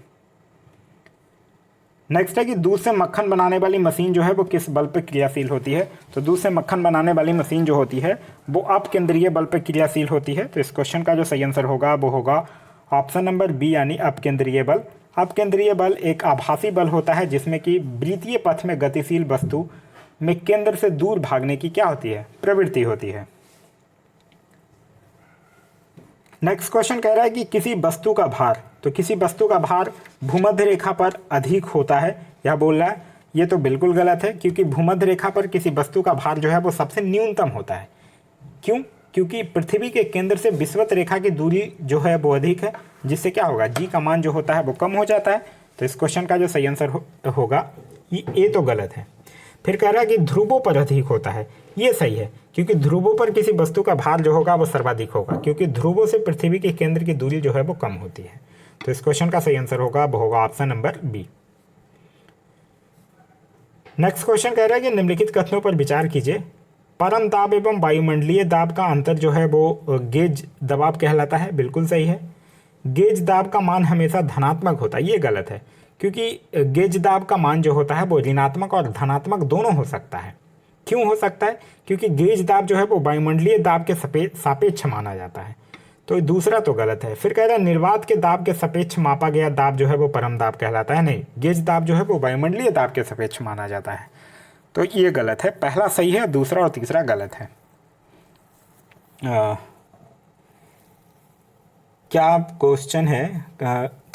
नेक्स्ट है कि दूध से मक्खन बनाने वाली मशीन जो है वो किस बल पर क्रियाशील होती है? तो दूध से मक्खन बनाने वाली मशीन जो होती है वो अपकेंद्रीय बल पर क्रियाशील होती है। तो इस क्वेश्चन का जो सही आंसर होगा वो होगा ऑप्शन नंबर बी, यानी अपकेंद्रीय बल। अपकेंद्रीय बल एक आभासी बल होता है जिसमें कि वृत्तीय पथ में गतिशील वस्तु में केंद्र से दूर भागने की क्या होती है? प्रवृत्ति होती है। नेक्स्ट क्वेश्चन कह रहा है कि किसी वस्तु का भार, तो किसी वस्तु का भार भूमध्य रेखा पर अधिक होता है, यह बोल रहा है। ये तो बिल्कुल गलत है क्योंकि भूमध्य रेखा पर किसी वस्तु का भार जो है वो सबसे न्यूनतम होता है। क्यों? क्योंकि पृथ्वी के केंद्र से विषुवत रेखा की दूरी जो है वो अधिक है, जिससे क्या होगा? जी का मान जो होता है वो कम हो जाता है। तो इस क्वेश्चन का जो सही आंसर होगा ये तो गलत है। फिर कह रहा है कि ध्रुवों पर अधिक होता है, ये सही है क्योंकि ध्रुवों पर किसी वस्तु का भार जो होगा वो सर्वाधिक होगा क्योंकि ध्रुवों से पृथ्वी के केंद्र की दूरी जो है वो कम होती है। तो इस क्वेश्चन का सही आंसर होगा वो होगा option number B. Next question कह रहा है कि निम्नलिखित कथनों पर विचार कीजिए। परम दाब एवं वायुमंडलीय दाब का अंतर जो है वो गेज दबाव कहलाता है, बिल्कुल सही है। गेज दाब का मान हमेशा धनात्मक होता है, ये गलत है क्योंकि गेज दाब का मान जो होता है वो ऋणात्मक और धनात्मक दोनों हो सकता है। क्यों हो सकता है? क्योंकि गेज दाब जो है वो वायुमंडलीय दाब के सापेक्ष माना जाता है, तो दूसरा तो गलत है। फिर कह रहा है निर्वात के दाब के सापेक्ष मापा गया दाब जो है वो परम दाब कहलाता है, नहीं, गेज दाब जो है वो वायुमंडलीय दाब के सापेक्ष माना जाता है, तो ये गलत है। पहला सही है, दूसरा और तीसरा गलत है। क्या क्वेश्चन है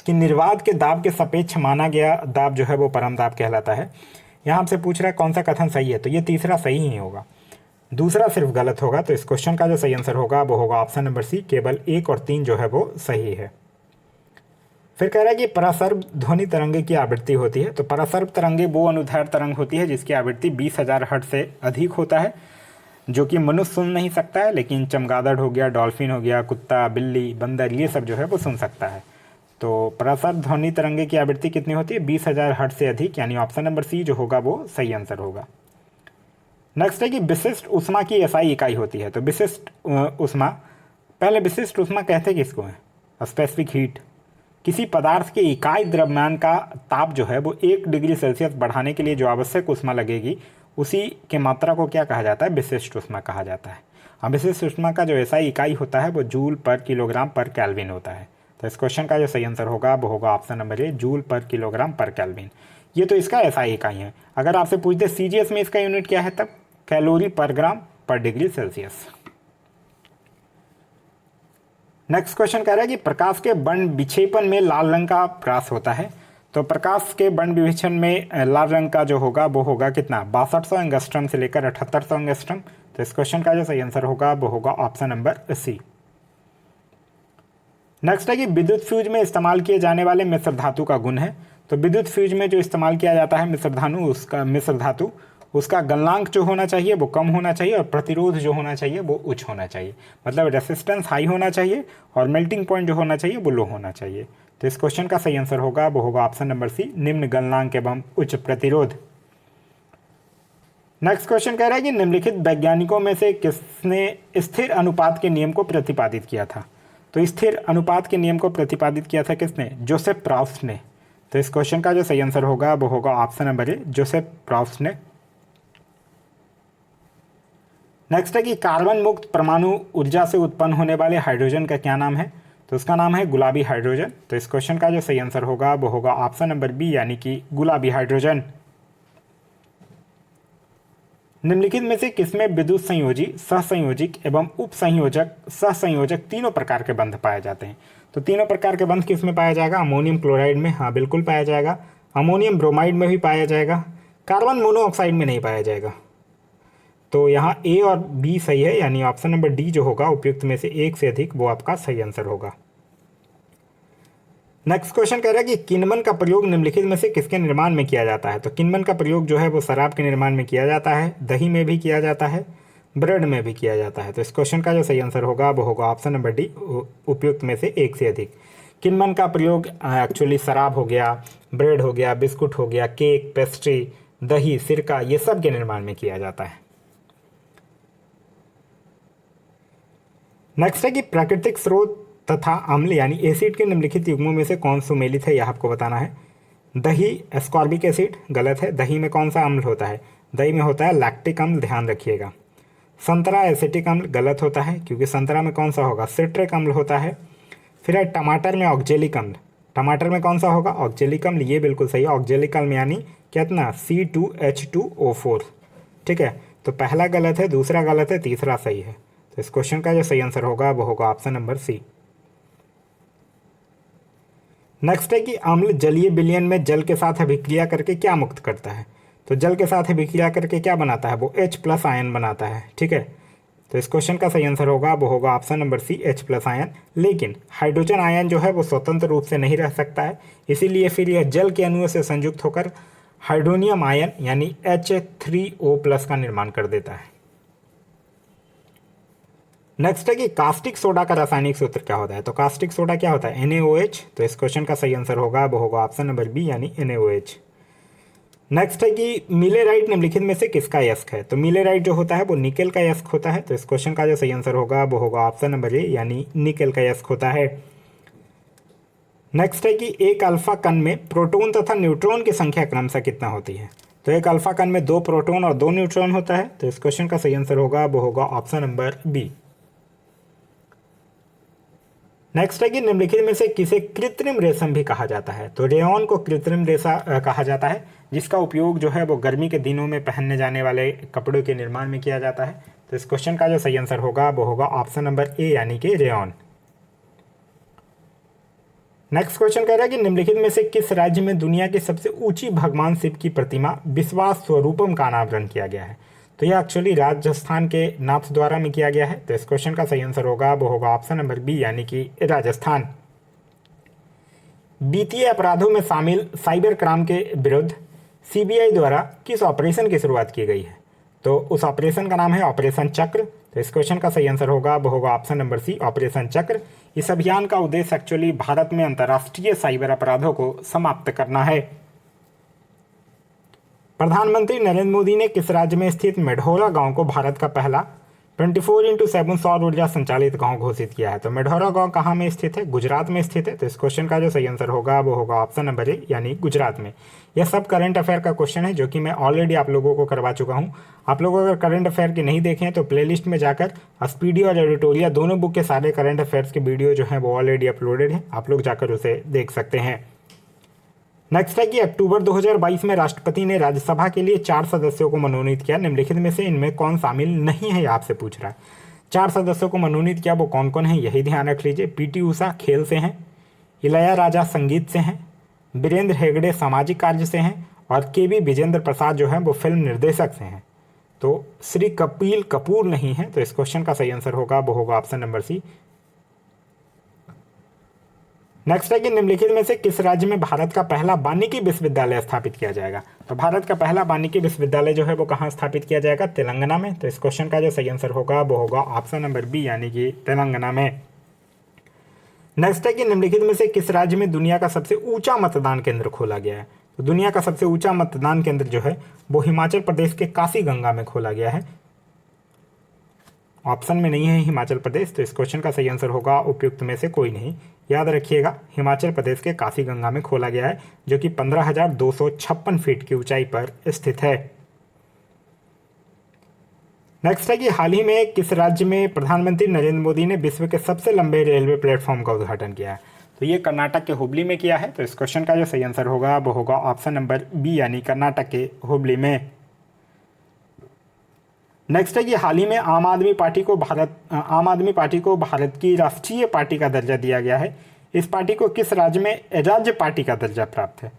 कि निर्वात के दाब के सापेक्ष माना गया दाब जो है वो परम दाब कहलाता है। यहाँ आपसे पूछ रहा है कौन सा कथन सही है, तो ये तीसरा सही ही होगा, दूसरा सिर्फ गलत होगा। तो इस क्वेश्चन का जो सही आंसर होगा वो होगा ऑप्शन नंबर सी, केवल 1 और 3 जो है वो सही है। फिर कह रहा है कि परासर्व ध्वनि तरंगे की आवृत्ति होती है, तो परासर्व तरंगे वो अनुदैर्घ्य तरंग होती है जिसकी आवृत्ति 20,000 हर्ट्ज से अधिक होता है, जो कि मनुष्य सुन नहीं सकता है, लेकिन चमगादड़ हो गया, डॉल्फिन हो गया, कुत्ता, बिल्ली, बंदर, ये सब जो है वो सुन सकता है। तो परासर्व ध्वनि तरंगे की आवृत्ति कितनी होती है? 20,000 हर्ट्ज से अधिक, यानी ऑप्शन नंबर सी जो होगा वो सही आंसर होगा। नेक्स्ट है कि विशिष्ट ऊष्मा की एसआई इकाई होती है, तो विशिष्ट ऊष्मा, पहले विशिष्ट ऊष्मा कहते किसको है? Specific heat. किसी पदार्थ के इकाई द्रव्यमान का ताप जो है वो 1 डिग्री सेल्सियस बढ़ाने के लिए जो आवश्यक ऊष्मा लगेगी उसी के मात्रा को क्या कहा जाता है? विशिष्ट ऊष्मा कहा जाता है। अब विशिष्ट ऊष्मा का जो एसआई इकाई होता है वो जूल पर किलोग्राम पर केल्विन होता है। तो इस क्वेश्चन का जो सही आंसर होगा वो होगा ऑप्शन नंबर ए, जूल पर किलोग्राम पर केल्विन। ये तो इसका एसआई इकाई है। अगर आपसे पूछ दे सीजीएस में इसका यूनिट क्या है, तब कैलोरी पर ग्राम, पर डिग्री सेल्सियस। नेक्स्ट क्वेश्चन कह रहा है कि प्रकाश के बर्ण विक्षेपण में लाल रंग का ह्रास होता है। तो प्रकाश के बर्ण विक्षेपण में लाल रंग का जो होगा वो होगा कितना, 6200 एंगस्ट्रम से लेकर 7800 एंगस्ट्रम। तो इस क्वेश्चन का जो सही आंसर होगा वो होगा ऑप्शन नंबर सी। नेक्स्ट है कि विद्युत फ्यूज में इस्तेमाल किए जाने वाले मिश्र धातु का गुण है। तो विद्युत फ्यूज में जो इस्तेमाल किया जाता है मिश्र धातु उसका गलनांक जो होना चाहिए वो कम होना चाहिए और प्रतिरोध जो होना चाहिए वो उच्च होना चाहिए। मतलब रेसिस्टेंस हाई होना चाहिए और मेल्टिंग पॉइंट जो होना चाहिए वो लो होना चाहिए। तो इस क्वेश्चन का सही आंसर होगा वो होगा ऑप्शन नंबर सी, निम्न गलनांक एवं उच्च प्रतिरोध। नेक्स्ट क्वेश्चन कह रहा है कि निम्नलिखित वैज्ञानिकों में से किसने स्थिर अनुपात के नियम को प्रतिपादित किया था। तो स्थिर अनुपात के नियम को प्रतिपादित किया था किसने, जोसेफ प्रॉस्ट ने। तो इस क्वेश्चन का जो सही आंसर होगा वो होगा option number A, Joseph Proust ने। नेक्स्ट है कि कार्बन मुक्त परमाणु ऊर्जा से उत्पन्न होने वाले हाइड्रोजन का क्या नाम है। तो उसका नाम है गुलाबी हाइड्रोजन। तो इस क्वेश्चन का जो सही आंसर होगा वो होगा ऑप्शन नंबर बी, यानी कि गुलाबी हाइड्रोजन। निम्नलिखित में से किसमें विद्युत संयोजी, सहसंयोजिक एवं उपसंयोजक सहसंयोजक तीनों प्रकार के बंध पाए जाते हैं। तो तीनों प्रकार के बंध किसमें पाया जाएगा, अमोनियम क्लोराइड में, हाँ बिल्कुल पाया जाएगा। अमोनियम ब्रोमाइड में भी पाया जाएगा, कार्बन मोनोऑक्साइड में नहीं पाया जाएगा। तो यहाँ ए और बी सही है, यानी ऑप्शन नंबर डी जो होगा उपयुक्त में से एक से अधिक वो आपका सही आंसर होगा। नेक्स्ट क्वेश्चन कह रहा है कि किण्वन का प्रयोग निम्नलिखित में से किसके निर्माण में किया जाता है। तो किण्वन का प्रयोग जो है वो शराब के निर्माण में किया जाता है, दही में भी किया जाता है, ब्रेड में भी किया जाता है। तो इस क्वेश्चन का जो सही आंसर होगा वो होगा ऑप्शन नंबर डी, उपयुक्त में से एक से अधिक। किण्वन का प्रयोग एक्चुअली शराब हो गया, ब्रेड हो गया, बिस्कुट हो गया, केक, पेस्ट्री, दही, सिरका, ये सब के निर्माण में किया जाता है। नेक्स्ट है कि प्राकृतिक स्रोत तथा अम्ल यानी एसिड के निम्नलिखित युग्मों में से कौन सुमेलित है, यह आपको बताना है। दही एस्कॉर्बिक एसिड गलत है। दही में कौन सा अम्ल होता है, दही में होता है लैक्टिक अम्ल, ध्यान रखिएगा। संतरा एसिटिक अम्ल गलत होता है, क्योंकि संतरा में कौन सा होगा, सिट्रिक अम्ल होता है। फिर है टमाटर में ऑक्जेलिक अम्ल, टमाटर में कौन सा होगा, ऑक्जेलिक अम्ल, ये बिल्कुल सही है। ऑक्जेलिक अम्ल यानी कितना, C2H2O4, ठीक है। तो पहला गलत है, दूसरा गलत है, तीसरा सही है। तो इस क्वेश्चन का जो सही आंसर होगा वो होगा ऑप्शन नंबर सी। नेक्स्ट है कि अम्ल जलीय विलयन में जल के साथ अभिक्रिया करके क्या मुक्त करता है। तो जल के साथ अभिक्रिया करके क्या बनाता है, वो H+ आयन बनाता है, ठीक है। तो इस क्वेश्चन का सही आंसर होगा वो होगा option number C, H+ ion. लेकिन हाइड्रोजन आयन जो है वो स्वतंत्र रूप से नहीं रह सकता है, इसीलिए फिर यह जल के अणुओं से संयुक्त होकर हाइड्रोनियम आयन यानी H3O+ का निर्माण कर देता है। नेक्स्ट है कि कास्टिक सोडा का रासायनिक सूत्र क्या होता है। तो कास्टिक सोडा क्या होता है, NaOH। तो इस क्वेश्चन का सही आंसर होगा वो होगा ऑप्शन नंबर बी, यानी NaOH। नेक्स्ट है कि मिलेराइट निम्नलिखित में से किसका यस्क है। तो मिलेराइट जो होता है वो निकेल का यस्क होता है। तो इस क्वेश्चन का जो सही आंसर होगा वो होगा ऑप्शन नंबर ए, यानी निकेल का यस्क होता है। नेक्स्ट है कि एक अल्फा कण में प्रोटॉन तथा न्यूट्रॉन की संख्या क्रमशः कितना होती है। तो एक अल्फा कण में 2 प्रोटॉन और 2 न्यूट्रॉन होता है। तो इस क्वेश्चन का सही आंसर होगा वो होगा ऑप्शन नंबर बी। नेक्स्ट है कि निम्नलिखित में से किसे कृत्रिम रेशम भी कहा जाता है। तो रेयॉन को कृत्रिम रेशा कहा जाता है, जिसका उपयोग जो है वो गर्मी के दिनों में पहनने जाने वाले कपड़ों के निर्माण में किया जाता है। तो इस क्वेश्चन का जो सही आंसर होगा वो होगा ऑप्शन नंबर ए, यानी कि रेयॉन। नेक्स्ट क्वेश्चन कह रहा है कि निम्नलिखित में से किस राज्य में दुनिया की सबसे ऊंची भगवान शिव की प्रतिमा विश्वास स्वरूपम का अनावरण किया गया है। तो यह एक्चुअली राजस्थान के नाथद्वारा में किया गया है। तो इस क्वेश्चन का सही आंसर होगा वो होगा ऑप्शन नंबर बी, यानी कि राजस्थान। वित्तीय अपराधों में शामिल साइबर क्राइम के विरुद्ध CBI द्वारा किस ऑपरेशन की शुरुआत की गई है। तो उस ऑपरेशन का नाम है ऑपरेशन चक्र। तो इस क्वेश्चन का सही आंसर होगा वो होगा ऑप्शन नंबर सी, ऑपरेशन चक्र। इस अभियान का उद्देश्य एक्चुअली भारत में अंतर्राष्ट्रीय साइबर अपराधों को समाप्त करना है। प्रधानमंत्री नरेंद्र मोदी ने किस राज्य में स्थित मेढौरा गांव को भारत का पहला 24x7 सौर ऊर्जा संचालित गांव घोषित किया है। तो मेढौरा गांव कहाँ में स्थित है, गुजरात में स्थित है। तो इस क्वेश्चन का जो सही आंसर होगा वो होगा ऑप्शन नंबर ए, यानी गुजरात में। यह सब करंट अफेयर का क्वेश्चन है, जो कि मैं ऑलरेडी आप लोगों को करवा चुका हूँ। आप लोग अगर करंट अफेयर की नहीं देखें तो प्लेलिस्ट में जाकर स्पीडी और एडिटोरिया दोनों बुक के सारे करंट अफेयर्स के वीडियो जो हैं वो ऑलरेडी अपलोडेड है, आप लोग जाकर उसे देख सकते हैं। नेक्स्ट है कि अक्टूबर 2022 में राष्ट्रपति ने राज्यसभा के लिए 4 सदस्यों को मनोनीत किया, निम्नलिखित में से इनमें कौन शामिल नहीं है, ये आपसे पूछ रहा है। 4 सदस्यों को मनोनीत किया, वो कौन कौन है यही ध्यान रख लीजिए। पीटी उषा खेल से हैं, इलैयाराजा संगीत से हैं, बीरेंद्र हेगड़े सामाजिक कार्य से हैं और केवी विजेंद्र प्रसाद जो है वो फिल्म निर्देशक से हैं। तो श्री कपिल कपूर नहीं है, तो इस क्वेश्चन का सही आंसर होगा वो होगा ऑप्शन नंबर सी। नेक्स्ट है कि निम्नलिखित में से किस राज्य में भारत का पहला वानिकी विश्वविद्यालय स्थापित किया जाएगा। तो भारत का पहला वानिकी विश्वविद्यालय जो है वो कहाँ स्थापित किया जाएगा, तेलंगाना में। तो इस क्वेश्चन का जो सही आंसर होगा वो होगा ऑप्शन नंबर बी, यानी कि तेलंगाना में। नेक्स्ट है कि निम्नलिखित में से किस राज्य में दुनिया का सबसे ऊंचा मतदान केंद्र खोला गया है। तो दुनिया का सबसे ऊंचा मतदान केंद्र जो है वो हिमाचल प्रदेश के काशी गंगा में खोला गया है। ऑप्शन में नहीं है हिमाचल प्रदेश, तो इस क्वेश्चन का सही आंसर होगा उपयुक्त में से कोई नहीं। याद रखिएगा, हिमाचल प्रदेश के काशी गंगा में खोला गया है, जो कि 15,256 फीट की ऊंचाई पर स्थित है। नेक्स्ट है कि हाल ही में किस राज्य में प्रधानमंत्री नरेंद्र मोदी ने विश्व के सबसे लंबे रेलवे प्लेटफॉर्म का उद्घाटन किया है। तो ये कर्नाटक के हुबली में किया है। तो इस क्वेश्चन का जो सही आंसर होगा वो होगा ऑप्शन नंबर बी, यानी कर्नाटक के हुबली में। नेक्स्ट है कि हाल ही में आम आदमी पार्टी को भारत की राष्ट्रीय पार्टी का दर्जा दिया गया है। इस पार्टी को किस राज्य में राज्य पार्टी का दर्जा प्राप्त है।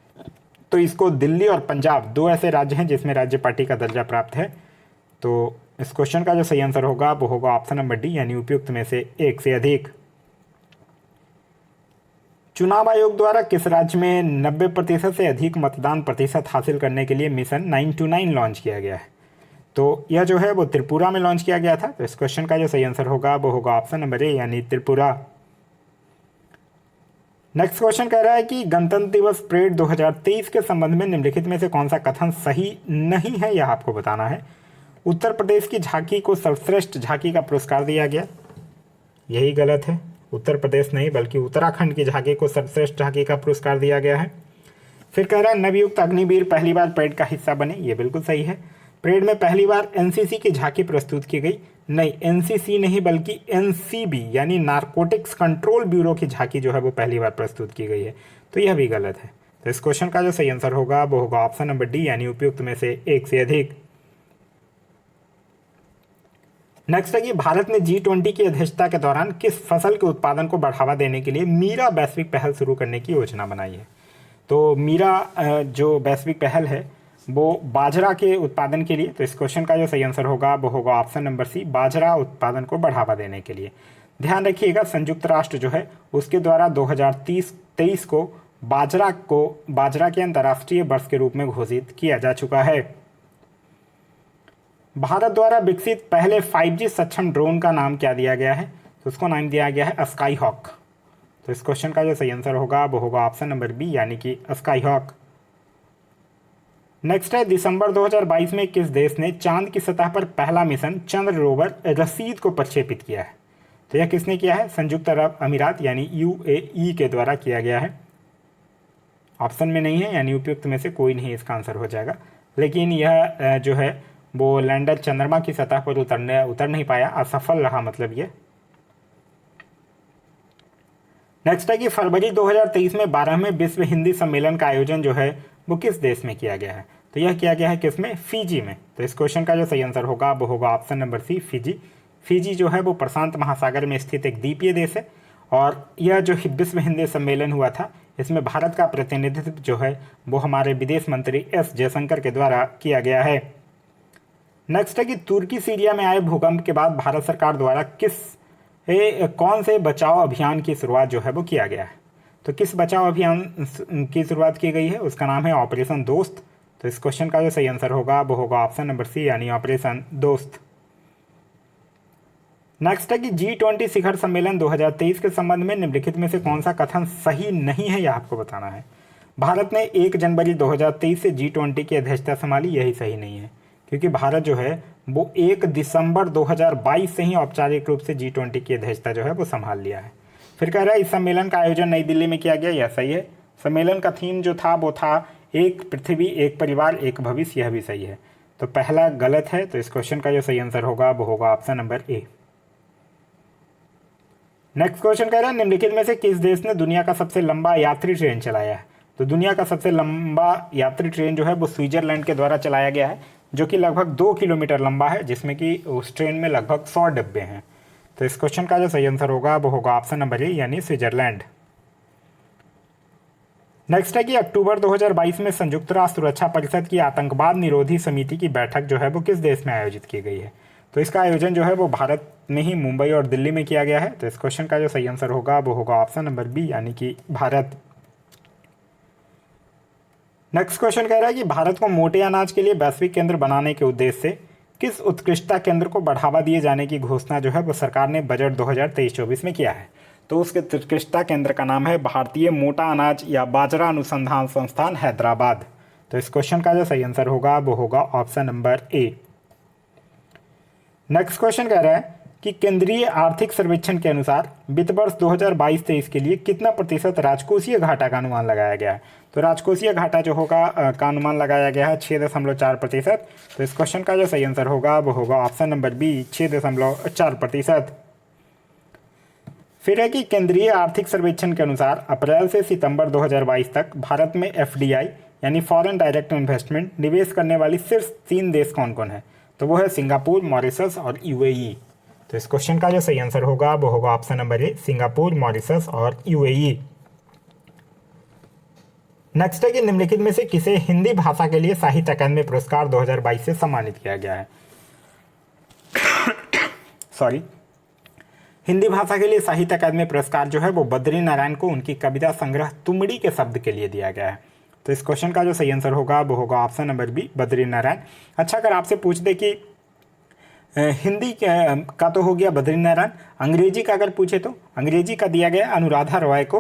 तो इसको दिल्ली और पंजाब, 2 ऐसे राज्य हैं जिसमें राज्य पार्टी का दर्जा प्राप्त है। तो इस क्वेश्चन का जो सही आंसर होगा वो होगा ऑप्शन नंबर डी, यानी उपयुक्त में से एक से अधिक। चुनाव आयोग द्वारा किस राज्य में 90% से अधिक मतदान प्रतिशत हासिल करने के लिए मिशन 929 लॉन्च किया गया है। तो यह जो है वो त्रिपुरा में लॉन्च किया गया था। तो इस क्वेश्चन का जो सही आंसर होगा वो होगा ऑप्शन नंबर ए, यानी त्रिपुरा। नेक्स्ट क्वेश्चन कह रहा है कि गणतंत्र दिवस परेड 2023 के संबंध में निम्नलिखित में से कौन सा कथन सही नहीं है, यह आपको बताना है। उत्तर प्रदेश की झांकी को सर्वश्रेष्ठ झांकी का पुरस्कार दिया गया, यही गलत है। उत्तर प्रदेश नहीं बल्कि उत्तराखंड की झांकी को सर्वश्रेष्ठ झांकी का पुरस्कार दिया गया है। फिर कह रहा है नवयुक्त अग्निवीर पहली बार परेड का हिस्सा बने, ये बिल्कुल सही है। परेड में पहली बार एनसीसी की झांकी प्रस्तुत की गई, नहीं एनसीसी नहीं बल्कि एनसीबी यानी नारकोटिक्स कंट्रोल ब्यूरो की झांकी जो है वो पहली बार प्रस्तुत की गई है, तो यह भी गलत है। तो इस क्वेश्चन का जो सही आंसर होगा वो होगा ऑप्शन नंबर डी, यानी उपयुक्त में से एक से अधिक। नेक्स्ट है कि भारत ने G20 की अध्यक्षता के दौरान किस फसल के उत्पादन को बढ़ावा देने के लिए मीरा वैश्विक पहल शुरू करने की योजना बनाई है। तो मीरा जो वैश्विक पहल है वो बाजरा के उत्पादन के लिए। तो इस क्वेश्चन का जो सही आंसर होगा वो होगा ऑप्शन नंबर सी, बाजरा उत्पादन को बढ़ावा देने के लिए। ध्यान रखिएगा, संयुक्त राष्ट्र जो है उसके द्वारा 2023 को बाजरा के अंतर्राष्ट्रीय वर्ष के रूप में घोषित किया जा चुका है। भारत द्वारा विकसित पहले 5G सक्षम ड्रोन का नाम क्या दिया गया है। तो उसको नाम दिया गया है स्काई हॉक। तो इस क्वेश्चन का जो सही आंसर होगा वो होगा ऑप्शन नंबर बी, यानी कि स्काई हॉक। नेक्स्ट है दिसंबर 2022 में किस देश ने चांद की सतह पर पहला मिशन चंद्र रोवर रसीद को प्रक्षेपित किया है। तो यह किसने किया है, संयुक्त अरब अमीरात यानी UAE के द्वारा किया गया है। ऑप्शन में नहीं है, यानी उपयुक्त में से कोई नहीं इसका आंसर हो जाएगा। लेकिन यह जो है वो लैंडर चंद्रमा की सतह पर उतर नहीं पाया, असफल रहा मतलब ये। नेक्स्ट है कि फरवरी 2023 में 12वें विश्व हिंदी सम्मेलन का आयोजन जो है वो किस देश में किया गया है। तो यह किया गया है किसमें, फिजी में। तो इस क्वेश्चन का जो सही आंसर होगा वो होगा option number C, Fiji. Fiji जो है वो प्रशांत महासागर में स्थित एक द्वीपीय देश है और यह जो विश्व हिंदी सम्मेलन हुआ था इसमें भारत का प्रतिनिधित्व जो है वो हमारे विदेश मंत्री एस जयशंकर के द्वारा किया गया है। नेक्स्ट है कि तुर्की सीरिया में आए भूकंप के बाद भारत सरकार द्वारा कौन से बचाव अभियान की शुरुआत जो है वो किया गया है। तो किस बचाव अभियान की शुरुआत की गई है, उसका नाम है ऑपरेशन दोस्त। तो इस क्वेश्चन का जो सही आंसर होगा वो होगा ऑप्शन नंबर सी, यानी ऑपरेशन दोस्त। नेक्स्ट है कि G20 शिखर सम्मेलन 2023 के संबंध में निम्नलिखित में से कौन सा कथन सही नहीं है, यह आपको बताना है। भारत ने 1 जनवरी 2023 से G20 की अध्यक्षता संभाली, यही सही नहीं है, क्योंकि भारत जो है वो 1 दिसंबर 2022 से ही औपचारिक रूप से G20 की अध्यक्षता जो है वो संभाल लिया है। फिर कह रहा है इस सम्मेलन का आयोजन नई दिल्ली में किया गया, यह सही है। सम्मेलन का थीम जो था वो था एक पृथ्वी एक परिवार एक भविष्य, यह भी सही है। तो पहला गलत है, तो इस क्वेश्चन का जो सही आंसर होगा वो होगा option number A. Next question कह रहा है निम्नलिखित में से किस देश ने दुनिया का सबसे लंबा यात्री ट्रेन चलाया है। तो दुनिया का सबसे लंबा यात्री ट्रेन जो है वो स्विट्जरलैंड के द्वारा चलाया गया है, जो कि लगभग 2 किलोमीटर लंबा है, जिसमें कि उस ट्रेन में लगभग 100 डिब्बे हैं। तो इस क्वेश्चन का जो सही आंसर होगा वो होगा ऑप्शन नंबर ए यानी स्विट्जरलैंड। नेक्स्ट है कि अक्टूबर 2022 में संयुक्त राष्ट्र सुरक्षा परिषद की आतंकवाद निरोधी समिति की बैठक जो है वो किस देश में आयोजित की गई है। तो इसका आयोजन जो है वो भारत में ही मुंबई और दिल्ली में किया गया है। तो इस क्वेश्चन का जो सही आंसर होगा वो होगा ऑप्शन नंबर बी यानी कि भारत। नेक्स्ट क्वेश्चन कह रहा है कि भारत को मोटे अनाज के लिए वैश्विक केंद्र बनाने के उद्देश्य से किस उत्कृष्टता केंद्र को बढ़ावा दिए जाने की घोषणा जो है वो सरकार ने बजट 2023-24 में किया है। तो उसके उत्कृष्टता केंद्र का नाम है भारतीय मोटा अनाज या बाजरा अनुसंधान संस्थान हैदराबाद। तो इस क्वेश्चन का जो सही आंसर होगा वो होगा option number A. Next question कह रहा है कि केंद्रीय आर्थिक सर्वेक्षण के अनुसार वित्त वर्ष 2022-23 के लिए कितना प्रतिशत राजकोषीय घाटा का अनुमान लगाया गया है। तो राजकोषीय घाटा जो होगा का अनुमान लगाया गया है 6.4%। तो इस क्वेश्चन का जो सही आंसर होगा वो होगा ऑप्शन नंबर बी 6.4%। फिर है कि केंद्रीय आर्थिक सर्वेक्षण के अनुसार अप्रैल से सितंबर 2022 तक भारत में एफडीआई यानी फॉरेन डायरेक्ट इन्वेस्टमेंट निवेश करने वाली सिर्फ 3 देश कौन कौन है। तो वो है सिंगापुर, मॉरिशस और यूएई। तो इस क्वेश्चन का जो सही आंसर होगा वो होगा option number A Singapore, Mauritius और यूएई। नेक्स्ट है कि निम्नलिखित में से किसे हिंदी भाषा के लिए साहित्य अकादमी पुरस्कार 2022 से सम्मानित किया गया है। सॉरी, हिंदी भाषा के लिए साहित्य अकादमी पुरस्कार जो है वो बद्री नारायण को उनकी कविता संग्रह तुमड़ी के शब्द के लिए दिया गया है। तो इस क्वेश्चन का जो सही आंसर होगा वो होगा option number B Badri Narayan. अच्छा, अगर आपसे पूछ दे कि हिंदी का तो हो गया बद्री नारायण, अंग्रेजी का अगर पूछे तो अंग्रेजी का दिया गया अनुराधा रॉय को,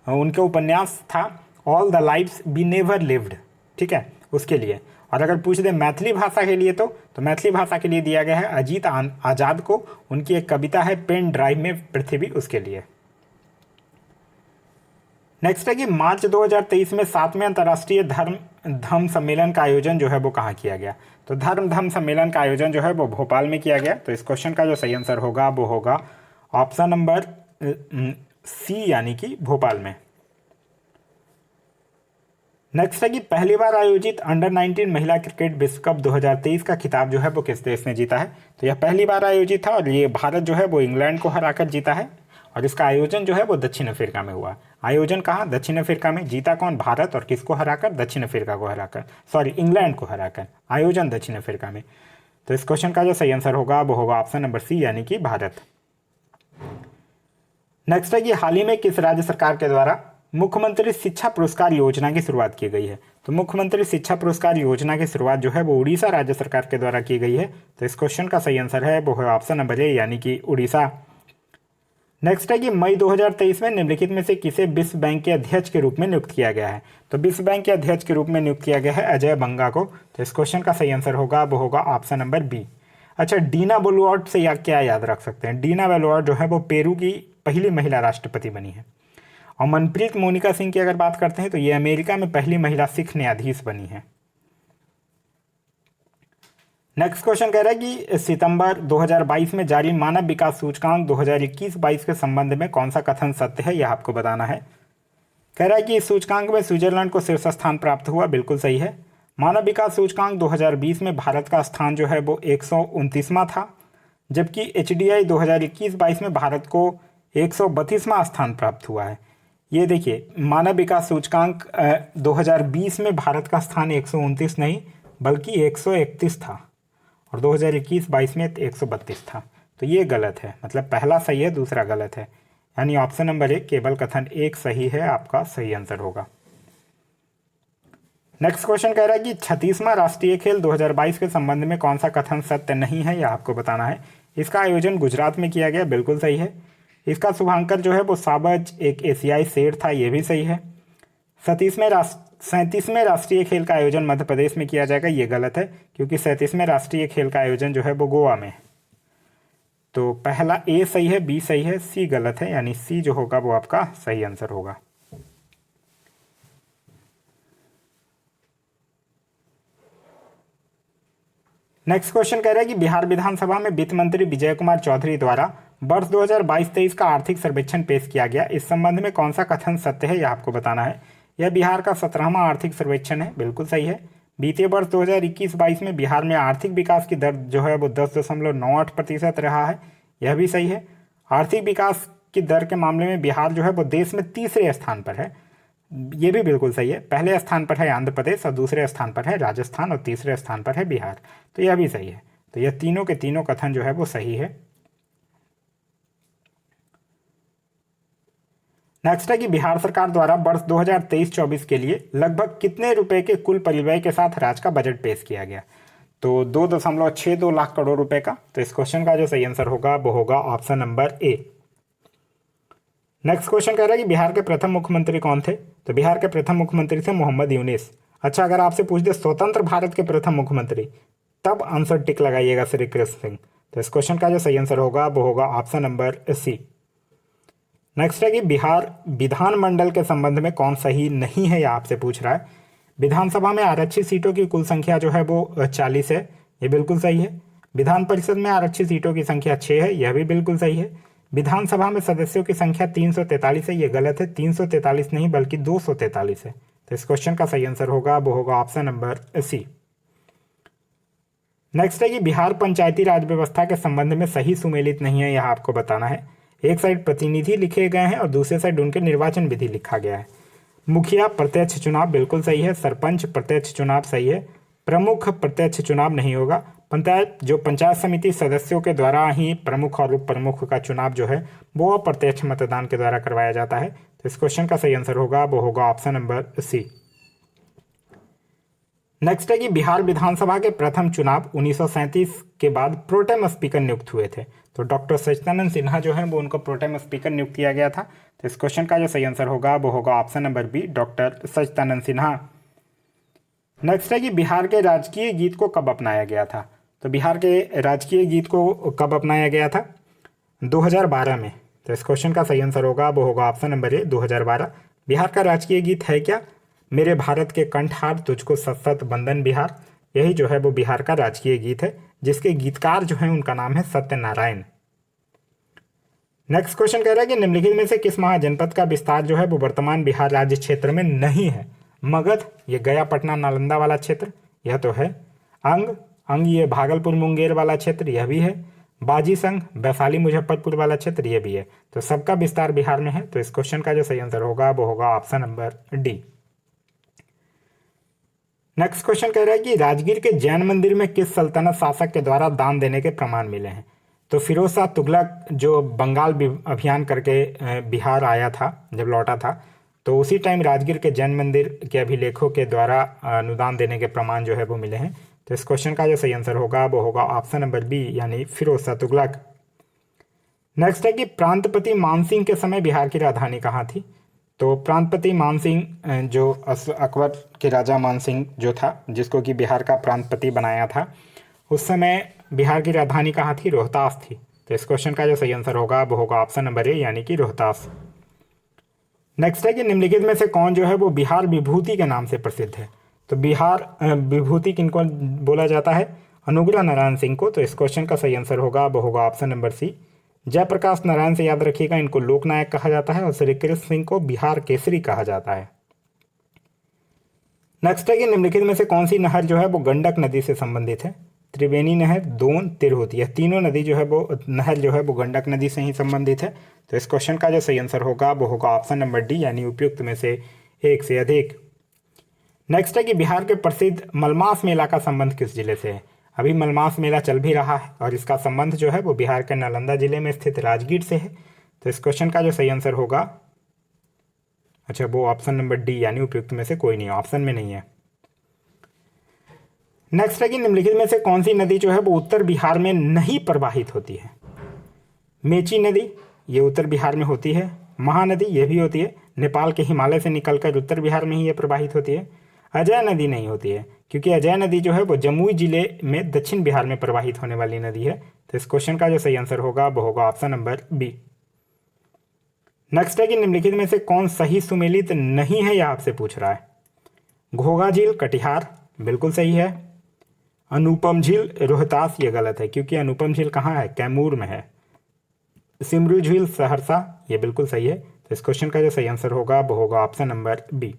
उनके उपन्यास था all the lives we never lived, ठीक है, उसके लिए। और अगर पूछ दे मैथिली भाषा के लिए तो मैथिली भाषा के लिए दिया गया है अजीत आजाद को, उनकी एक कविता है पेन ड्राइव में पृथ्वी, उसके लिए। नेक्स्ट है कि मार्च 2023 में 7वें अंतर्राष्ट्रीय धम्म सम्मेलन का आयोजन जो है वो कहाँ किया गया। तो धम्म सम्मेलन का आयोजन जो है वो भोपाल में किया गया। तो इस क्वेश्चन का जो सही आंसर होगा वो होगा ऑप्शन नंबर सी यानी कि भोपाल में। नेक्स्ट है कि पहली बार आयोजित अंडर 19 महिला क्रिकेट विश्व कप 2023 का खिताब जो है वो किस देश ने जीता है। तो यह पहली बार आयोजित था और ये भारत जो है वो इंग्लैंड को हराकर जीता है। और इसका आयोजन जो है वो दक्षिण अफ्रीका में हुआ। आयोजन कहाँ, दक्षिण अफ्रीका में। जीता कौन, भारत। और किसको हराकर, दक्षिण अफ्रीका को हराकर, सॉरी इंग्लैंड को हराकर। आयोजन दक्षिण अफ्रीका में। तो इस क्वेश्चन का जो सही आंसर होगा वो होगा ऑप्शन नंबर सी यानी कि भारत। नेक्स्ट है कि हाल ही में किस राज्य सरकार के द्वारा मुख्यमंत्री शिक्षा पुरस्कार योजना की शुरुआत की गई है। तो मुख्यमंत्री शिक्षा पुरस्कार योजना की शुरुआत जो है वो उड़ीसा राज्य सरकार के द्वारा की गई है। तो इस क्वेश्चन का सही आंसर है वो है ऑप्शन नंबर ए यानी कि उड़ीसा। नेक्स्ट है कि मई 2023 में निम्नलिखित में से किसे विश्व बैंक के अध्यक्ष के रूप में नियुक्त किया गया है। तो विश्व बैंक के अध्यक्ष के रूप में नियुक्त किया गया है अजय बंगा को। तो इस क्वेश्चन का सही आंसर होगा वो होगा ऑप्शन नंबर बी। अच्छा, डीना बोलुआर्ट से क्या याद रख सकते हैं। डीना बोलुआर्ट जो है वो पेरू की पहली महिला राष्ट्रपति बनी है। और मनप्रीत मोनिका सिंह की अगर बात करते हैं तो ये अमेरिका में पहली महिला सिख न्यायाधीश बनी है। नेक्स्ट क्वेश्चन कह रहा है कि सितंबर 2022 में जारी मानव विकास सूचकांक 2021-22 के संबंध में कौन सा कथन सत्य है, यह आपको बताना है। कह रहा है कि इस सूचकांक में स्विट्जरलैंड को शीर्ष स्थान प्राप्त हुआ, बिल्कुल सही है। मानव विकास सूचकांक 2020 में भारत का स्थान जो है वो 129वां था, जबकि HDI 2021-22 में भारत को 132वां स्थान प्राप्त हुआ है। ये देखिए, मानव विकास सूचकांक 2020 में भारत का स्थान 129 नहीं बल्कि 131 था और 2021-22 में 132 था। तो ये गलत है, मतलब पहला सही है दूसरा गलत है, यानी ऑप्शन नंबर 1 केवल कथन 1 सही है, आपका सही आंसर होगा। नेक्स्ट क्वेश्चन कह रहा है कि 36वां राष्ट्रीय खेल 2022 के संबंध में कौन सा कथन सत्य नहीं है, यह आपको बताना है। इसका आयोजन गुजरात में किया गया, बिल्कुल सही है। इसका शुभांकर जो है वो साबज एक एशियाई शेर था, ये भी सही है। 37वें राष्ट्रीय खेल का आयोजन मध्य प्रदेश में किया जाएगा, ये गलत है क्योंकि 37वें राष्ट्रीय खेल का आयोजन जो है वो गोवा में। तो पहला ए सही है, बी सही है, सी गलत है, यानी सी जो होगा वो आपका सही आंसर होगा। नेक्स्ट क्वेश्चन कह रहा है कि बिहार विधानसभा में वित्त मंत्री विजय कुमार चौधरी द्वारा वर्ष 2022-23 का आर्थिक सर्वेक्षण पेश किया गया। इस संबंध में कौन सा कथन सत्य है, यह आपको बताना है। यह बिहार का 17वां आर्थिक सर्वेक्षण है, बिल्कुल सही है। बीते वर्ष 2021-22 में बिहार में आर्थिक विकास की दर जो है वो 10.98% रहा है, यह भी सही है। आर्थिक विकास की दर के मामले में बिहार जो है वो देश में तीसरे स्थान पर है, ये भी बिल्कुल सही है। पहले स्थान पर है आंध्र प्रदेश और दूसरे स्थान पर है राजस्थान और तीसरे स्थान पर है बिहार, तो यह भी सही है। तो यह तीनों के तीनों कथन जो है वो सही है। नेक्स्ट है कि बिहार सरकार द्वारा वर्ष 2023-24 के लिए लगभग कितने रुपए के कुल परिव्यय के साथ राज्य का बजट पेश किया गया? तो 2.62 लाख करोड़ रुपए का। तो इस क्वेश्चन का जो सही आंसर होगा वो होगा option number A. Next question कह रहा है कि बिहार के प्रथम मुख्यमंत्री कौन थे? तो बिहार के प्रथम मुख्यमंत्री थे मोहम्मद यूनिस। अच्छा, अगर आपसे पूछ दे स्वतंत्र भारत के प्रथम मुख्यमंत्री, तब आंसर टिक लगाइएगा श्री कृष्ण सिंह। तो इस क्वेश्चन का जो सही आंसर होगा वो होगा ऑप्शन नंबर सी। नेक्स्ट है कि बिहार विधानमंडल के संबंध में कौन सही नहीं है, यह आपसे पूछ रहा है। विधानसभा में आरक्षित सीटों की कुल संख्या जो है वो 40 है, ये बिल्कुल सही है। विधान परिषद में आरक्षित सीटों की संख्या 6 है, यह भी बिल्कुल सही है। विधानसभा में सदस्यों की संख्या 343 है, ये गलत है, 343 नहीं बल्कि 243 है। तो इस क्वेश्चन का सही आंसर होगा वो होगा ऑप्शन नंबर सी। नेक्स्ट है कि बिहार पंचायती राज व्यवस्था के संबंध में सही सुमेलित नहीं है, यह आपको बताना है। एक साइड प्रतिनिधि लिखे गए हैं और दूसरे साइड उनके निर्वाचन विधि लिखा गया है। मुखिया प्रत्यक्ष चुनाव बिल्कुल सही है, सरपंच प्रत्यक्ष चुनाव सही है, प्रमुख प्रत्यक्ष चुनाव नहीं होगा। पंचायत समिति सदस्यों के द्वारा ही प्रमुख और उप प्रमुख का चुनाव जो है वो अप्रत्यक्ष मतदान के द्वारा करवाया जाता है। तो इस क्वेश्चन का सही आंसर होगा वो होगा ऑप्शन नंबर सी। नेक्स्ट है कि बिहार विधानसभा के प्रथम चुनाव 1937 के बाद प्रोटेम स्पीकर नियुक्त हुए थे। तो डॉक्टर सच्चिदानंद सिन्हा जो है वो उनको प्रोटेम स्पीकर नियुक्त किया गया था। तो इस क्वेश्चन का जो सही आंसर होगा वो होगा ऑप्शन नंबर बी, डॉक्टर सच्चिदानंद सिन्हा। नेक्स्ट है कि बिहार के राजकीय गीत को कब अपनाया गया था? तो बिहार के राजकीय गीत को कब अपनाया गया था? 2012 में। तो इस क्वेश्चन का सही आंसर होगा वो होगा ऑप्शन नंबर ए, 2012। बिहार का राजकीय गीत है क्या? मेरे भारत के कंठहार तुझको सत सत बंदन बिहार, यही जो है वो बिहार का राजकीय गीत है, जिसके गीतकार जो है उनका नाम है सत्यनारायण। नेक्स्ट क्वेश्चन कह रहा है कि निम्नलिखित में से किस महाजनपद का विस्तार जो है वो वर्तमान बिहार राज्य क्षेत्र में नहीं है? मगध, ये गया पटना नालंदा वाला क्षेत्र, यह तो है। अंग ये भागलपुर मुंगेर वाला क्षेत्र, यह भी है। बाजी संघ वैशाली मुजफ्फरपुर वाला क्षेत्र, यह भी है। तो सबका विस्तार बिहार में है। तो इस क्वेश्चन का जो सही आंसर होगा वो होगा option number D. Next question कह रहा है कि राजगीर के जैन मंदिर में किस सल्तनत शासक के द्वारा दान देने के प्रमाण मिले हैं? तो फिरोज शाह तुगलक जो बंगाल अभियान करके बिहार आया था, जब लौटा था, तो उसी टाइम राजगीर के जैन मंदिर के अभिलेखों के द्वारा अनुदान देने के प्रमाण जो है वो मिले हैं। तो इस क्वेश्चन का जो सही आंसर होगा वो होगा ऑप्शन नंबर बी, यानी फिरोज शाह तुगलक। नेक्स्ट है कि प्रांतपति मानसिंह के समय बिहार की राजधानी कहाँ थी? तो प्रांतपति मानसिंह जो अकबर के राजा मानसिंह जो था, जिसको कि बिहार का प्रांतपति बनाया था, उस समय बिहार की राजधानी कहाँ थी? रोहतास थी। तो इस क्वेश्चन का जो सही आंसर होगा वो होगा ऑप्शन नंबर ए, यानी कि रोहतास। नेक्स्ट है कि निम्नलिखित में से कौन जो है वो बिहार विभूति के नाम से प्रसिद्ध है? तो बिहार विभूति किनको बोला जाता है? अनुग्रह नारायण सिंह को। तो इस क्वेश्चन का सही आंसर होगा वो होगा option number C, Jayaprakash Narayan से याद रखिएगा, इनको लोकनायक कहा जाता है, और श्री कृष्ण सिंह को बिहार केसरी कहा जाता है। नेक्स्ट है कि निम्नलिखित में से कौन सी नहर जो है वो गंडक नदी से संबंधित है? त्रिवेणी नहर, दोन, तिरहुत, यह तीनों नदी जो है वो नहर जो है वो गंडक नदी से ही संबंधित है। तो इस क्वेश्चन का जो सही आंसर होगा वो होगा ऑप्शन नंबर डी, यानी उपयुक्त में से एक से अधिक। नेक्स्ट है कि बिहार के प्रसिद्ध मलमास मेला का संबंध किस जिले से है? अभी मलमास मेला चल भी रहा है और इसका संबंध जो है वो बिहार के नालंदा जिले में स्थित राजगीर से है। तो इस क्वेश्चन का जो सही आंसर होगा, अच्छा, वो ऑप्शन नंबर डी, यानी उपयुक्त में से कोई नहीं, ऑप्शन में नहीं है। नेक्स्ट है कि निम्नलिखित में से कौन सी नदी जो है वो उत्तर बिहार में नहीं प्रवाहित होती है? मेची नदी, ये उत्तर बिहार में होती है। महानदी, ये भी होती है, नेपाल के हिमालय से निकलकर उत्तर बिहार में ही ये प्रवाहित होती है। अजय नदी नहीं होती है, क्योंकि अजय नदी जो है वो जमुई जिले में दक्षिण बिहार में प्रवाहित होने वाली नदी है। तो इस क्वेश्चन का जो सही आंसर होगा वो होगा ऑप्शन नंबर बी। नेक्स्ट है कि निम्नलिखित में से कौन सही सुमेलित नहीं है, यह आपसे पूछ रहा है। घोघा झील कटिहार, बिल्कुल सही है। अनुपम झील रोहतास, ये गलत है, क्योंकि अनुपम झील कहाँ है? कैमूर में है। सिमरू झील सहरसा, ये बिल्कुल सही है। तो इस क्वेश्चन का जो सही आंसर होगा वो होगा option number B.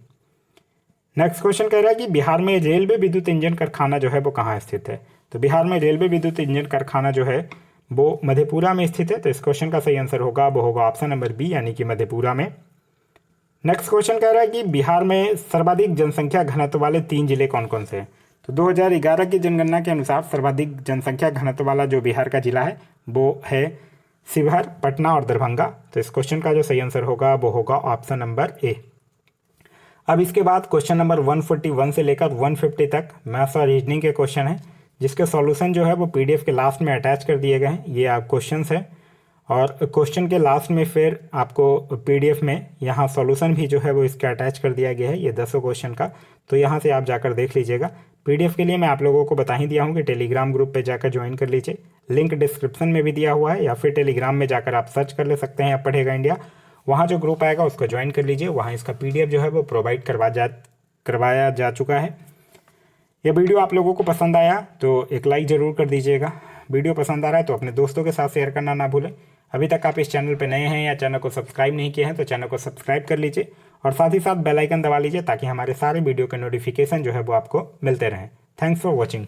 Next question कह रहा है कि बिहार में रेलवे विद्युत इंजन कारखाना जो है वो कहाँ स्थित है। तो बिहार में रेलवे विद्युत इंजन कारखाना जो है वो मधेपुरा में स्थित है। तो इस क्वेश्चन का सही आंसर होगा वो होगा ऑप्शन नंबर बी यानी कि मधेपुरा में। नेक्स्ट क्वेश्चन कह रहा है कि बिहार में सर्वाधिक जनसंख्या घनत्व वाले 3 जिले कौन कौन से हैं। तो 2011 की जनगणना के अनुसार सर्वाधिक जनसंख्या घनत्व वाला जो बिहार का जिला है वो है शिवहर, पटना और दरभंगा। तो इस क्वेश्चन का जो सही आंसर होगा वो होगा ऑप्शन नंबर ए। अब इसके बाद क्वेश्चन नंबर 141 से लेकर 150 तक मैथ्स और रीजनिंग के क्वेश्चन हैं, जिसके सॉल्यूशन जो है वो पीडीएफ के लास्ट में अटैच कर दिए गए हैं। ये आप क्वेश्चंस हैं और क्वेश्चन के लास्ट में फिर आपको पीडीएफ में यहाँ सॉल्यूशन भी जो है वो इसका अटैच कर दिया गया है, ये 10 क्वेश्चन का। तो यहाँ से आप जाकर देख लीजिएगा। पीडीएफ के लिए मैं आप लोगों को बता ही दिया हूँ कि टेलीग्राम ग्रुप पे जाकर ज्वाइन कर लीजिए, लिंक डिस्क्रिप्शन में भी दिया हुआ है, या फिर टेलीग्राम में जाकर आप सर्च कर ले सकते हैं अब पढ़ेगा इंडिया। वहाँ जो ग्रुप आएगा उसको ज्वाइन कर लीजिए, वहाँ इसका पीडीएफ जो है वो प्रोवाइड करवाया जा चुका है। ये वीडियो आप लोगों को पसंद आया तो एक लाइक ज़रूर कर दीजिएगा। वीडियो पसंद आ रहा है तो अपने दोस्तों के साथ शेयर करना ना भूलें। अभी तक आप इस चैनल पर नए हैं या चैनल को सब्सक्राइब नहीं किए हैं तो चैनल को सब्सक्राइब कर लीजिए और साथ ही साथ बेल आइकन दबा लीजिए ताकि हमारे सारे वीडियो के नोटिफिकेशन जो है वो आपको मिलते रहें। Thanks for watching.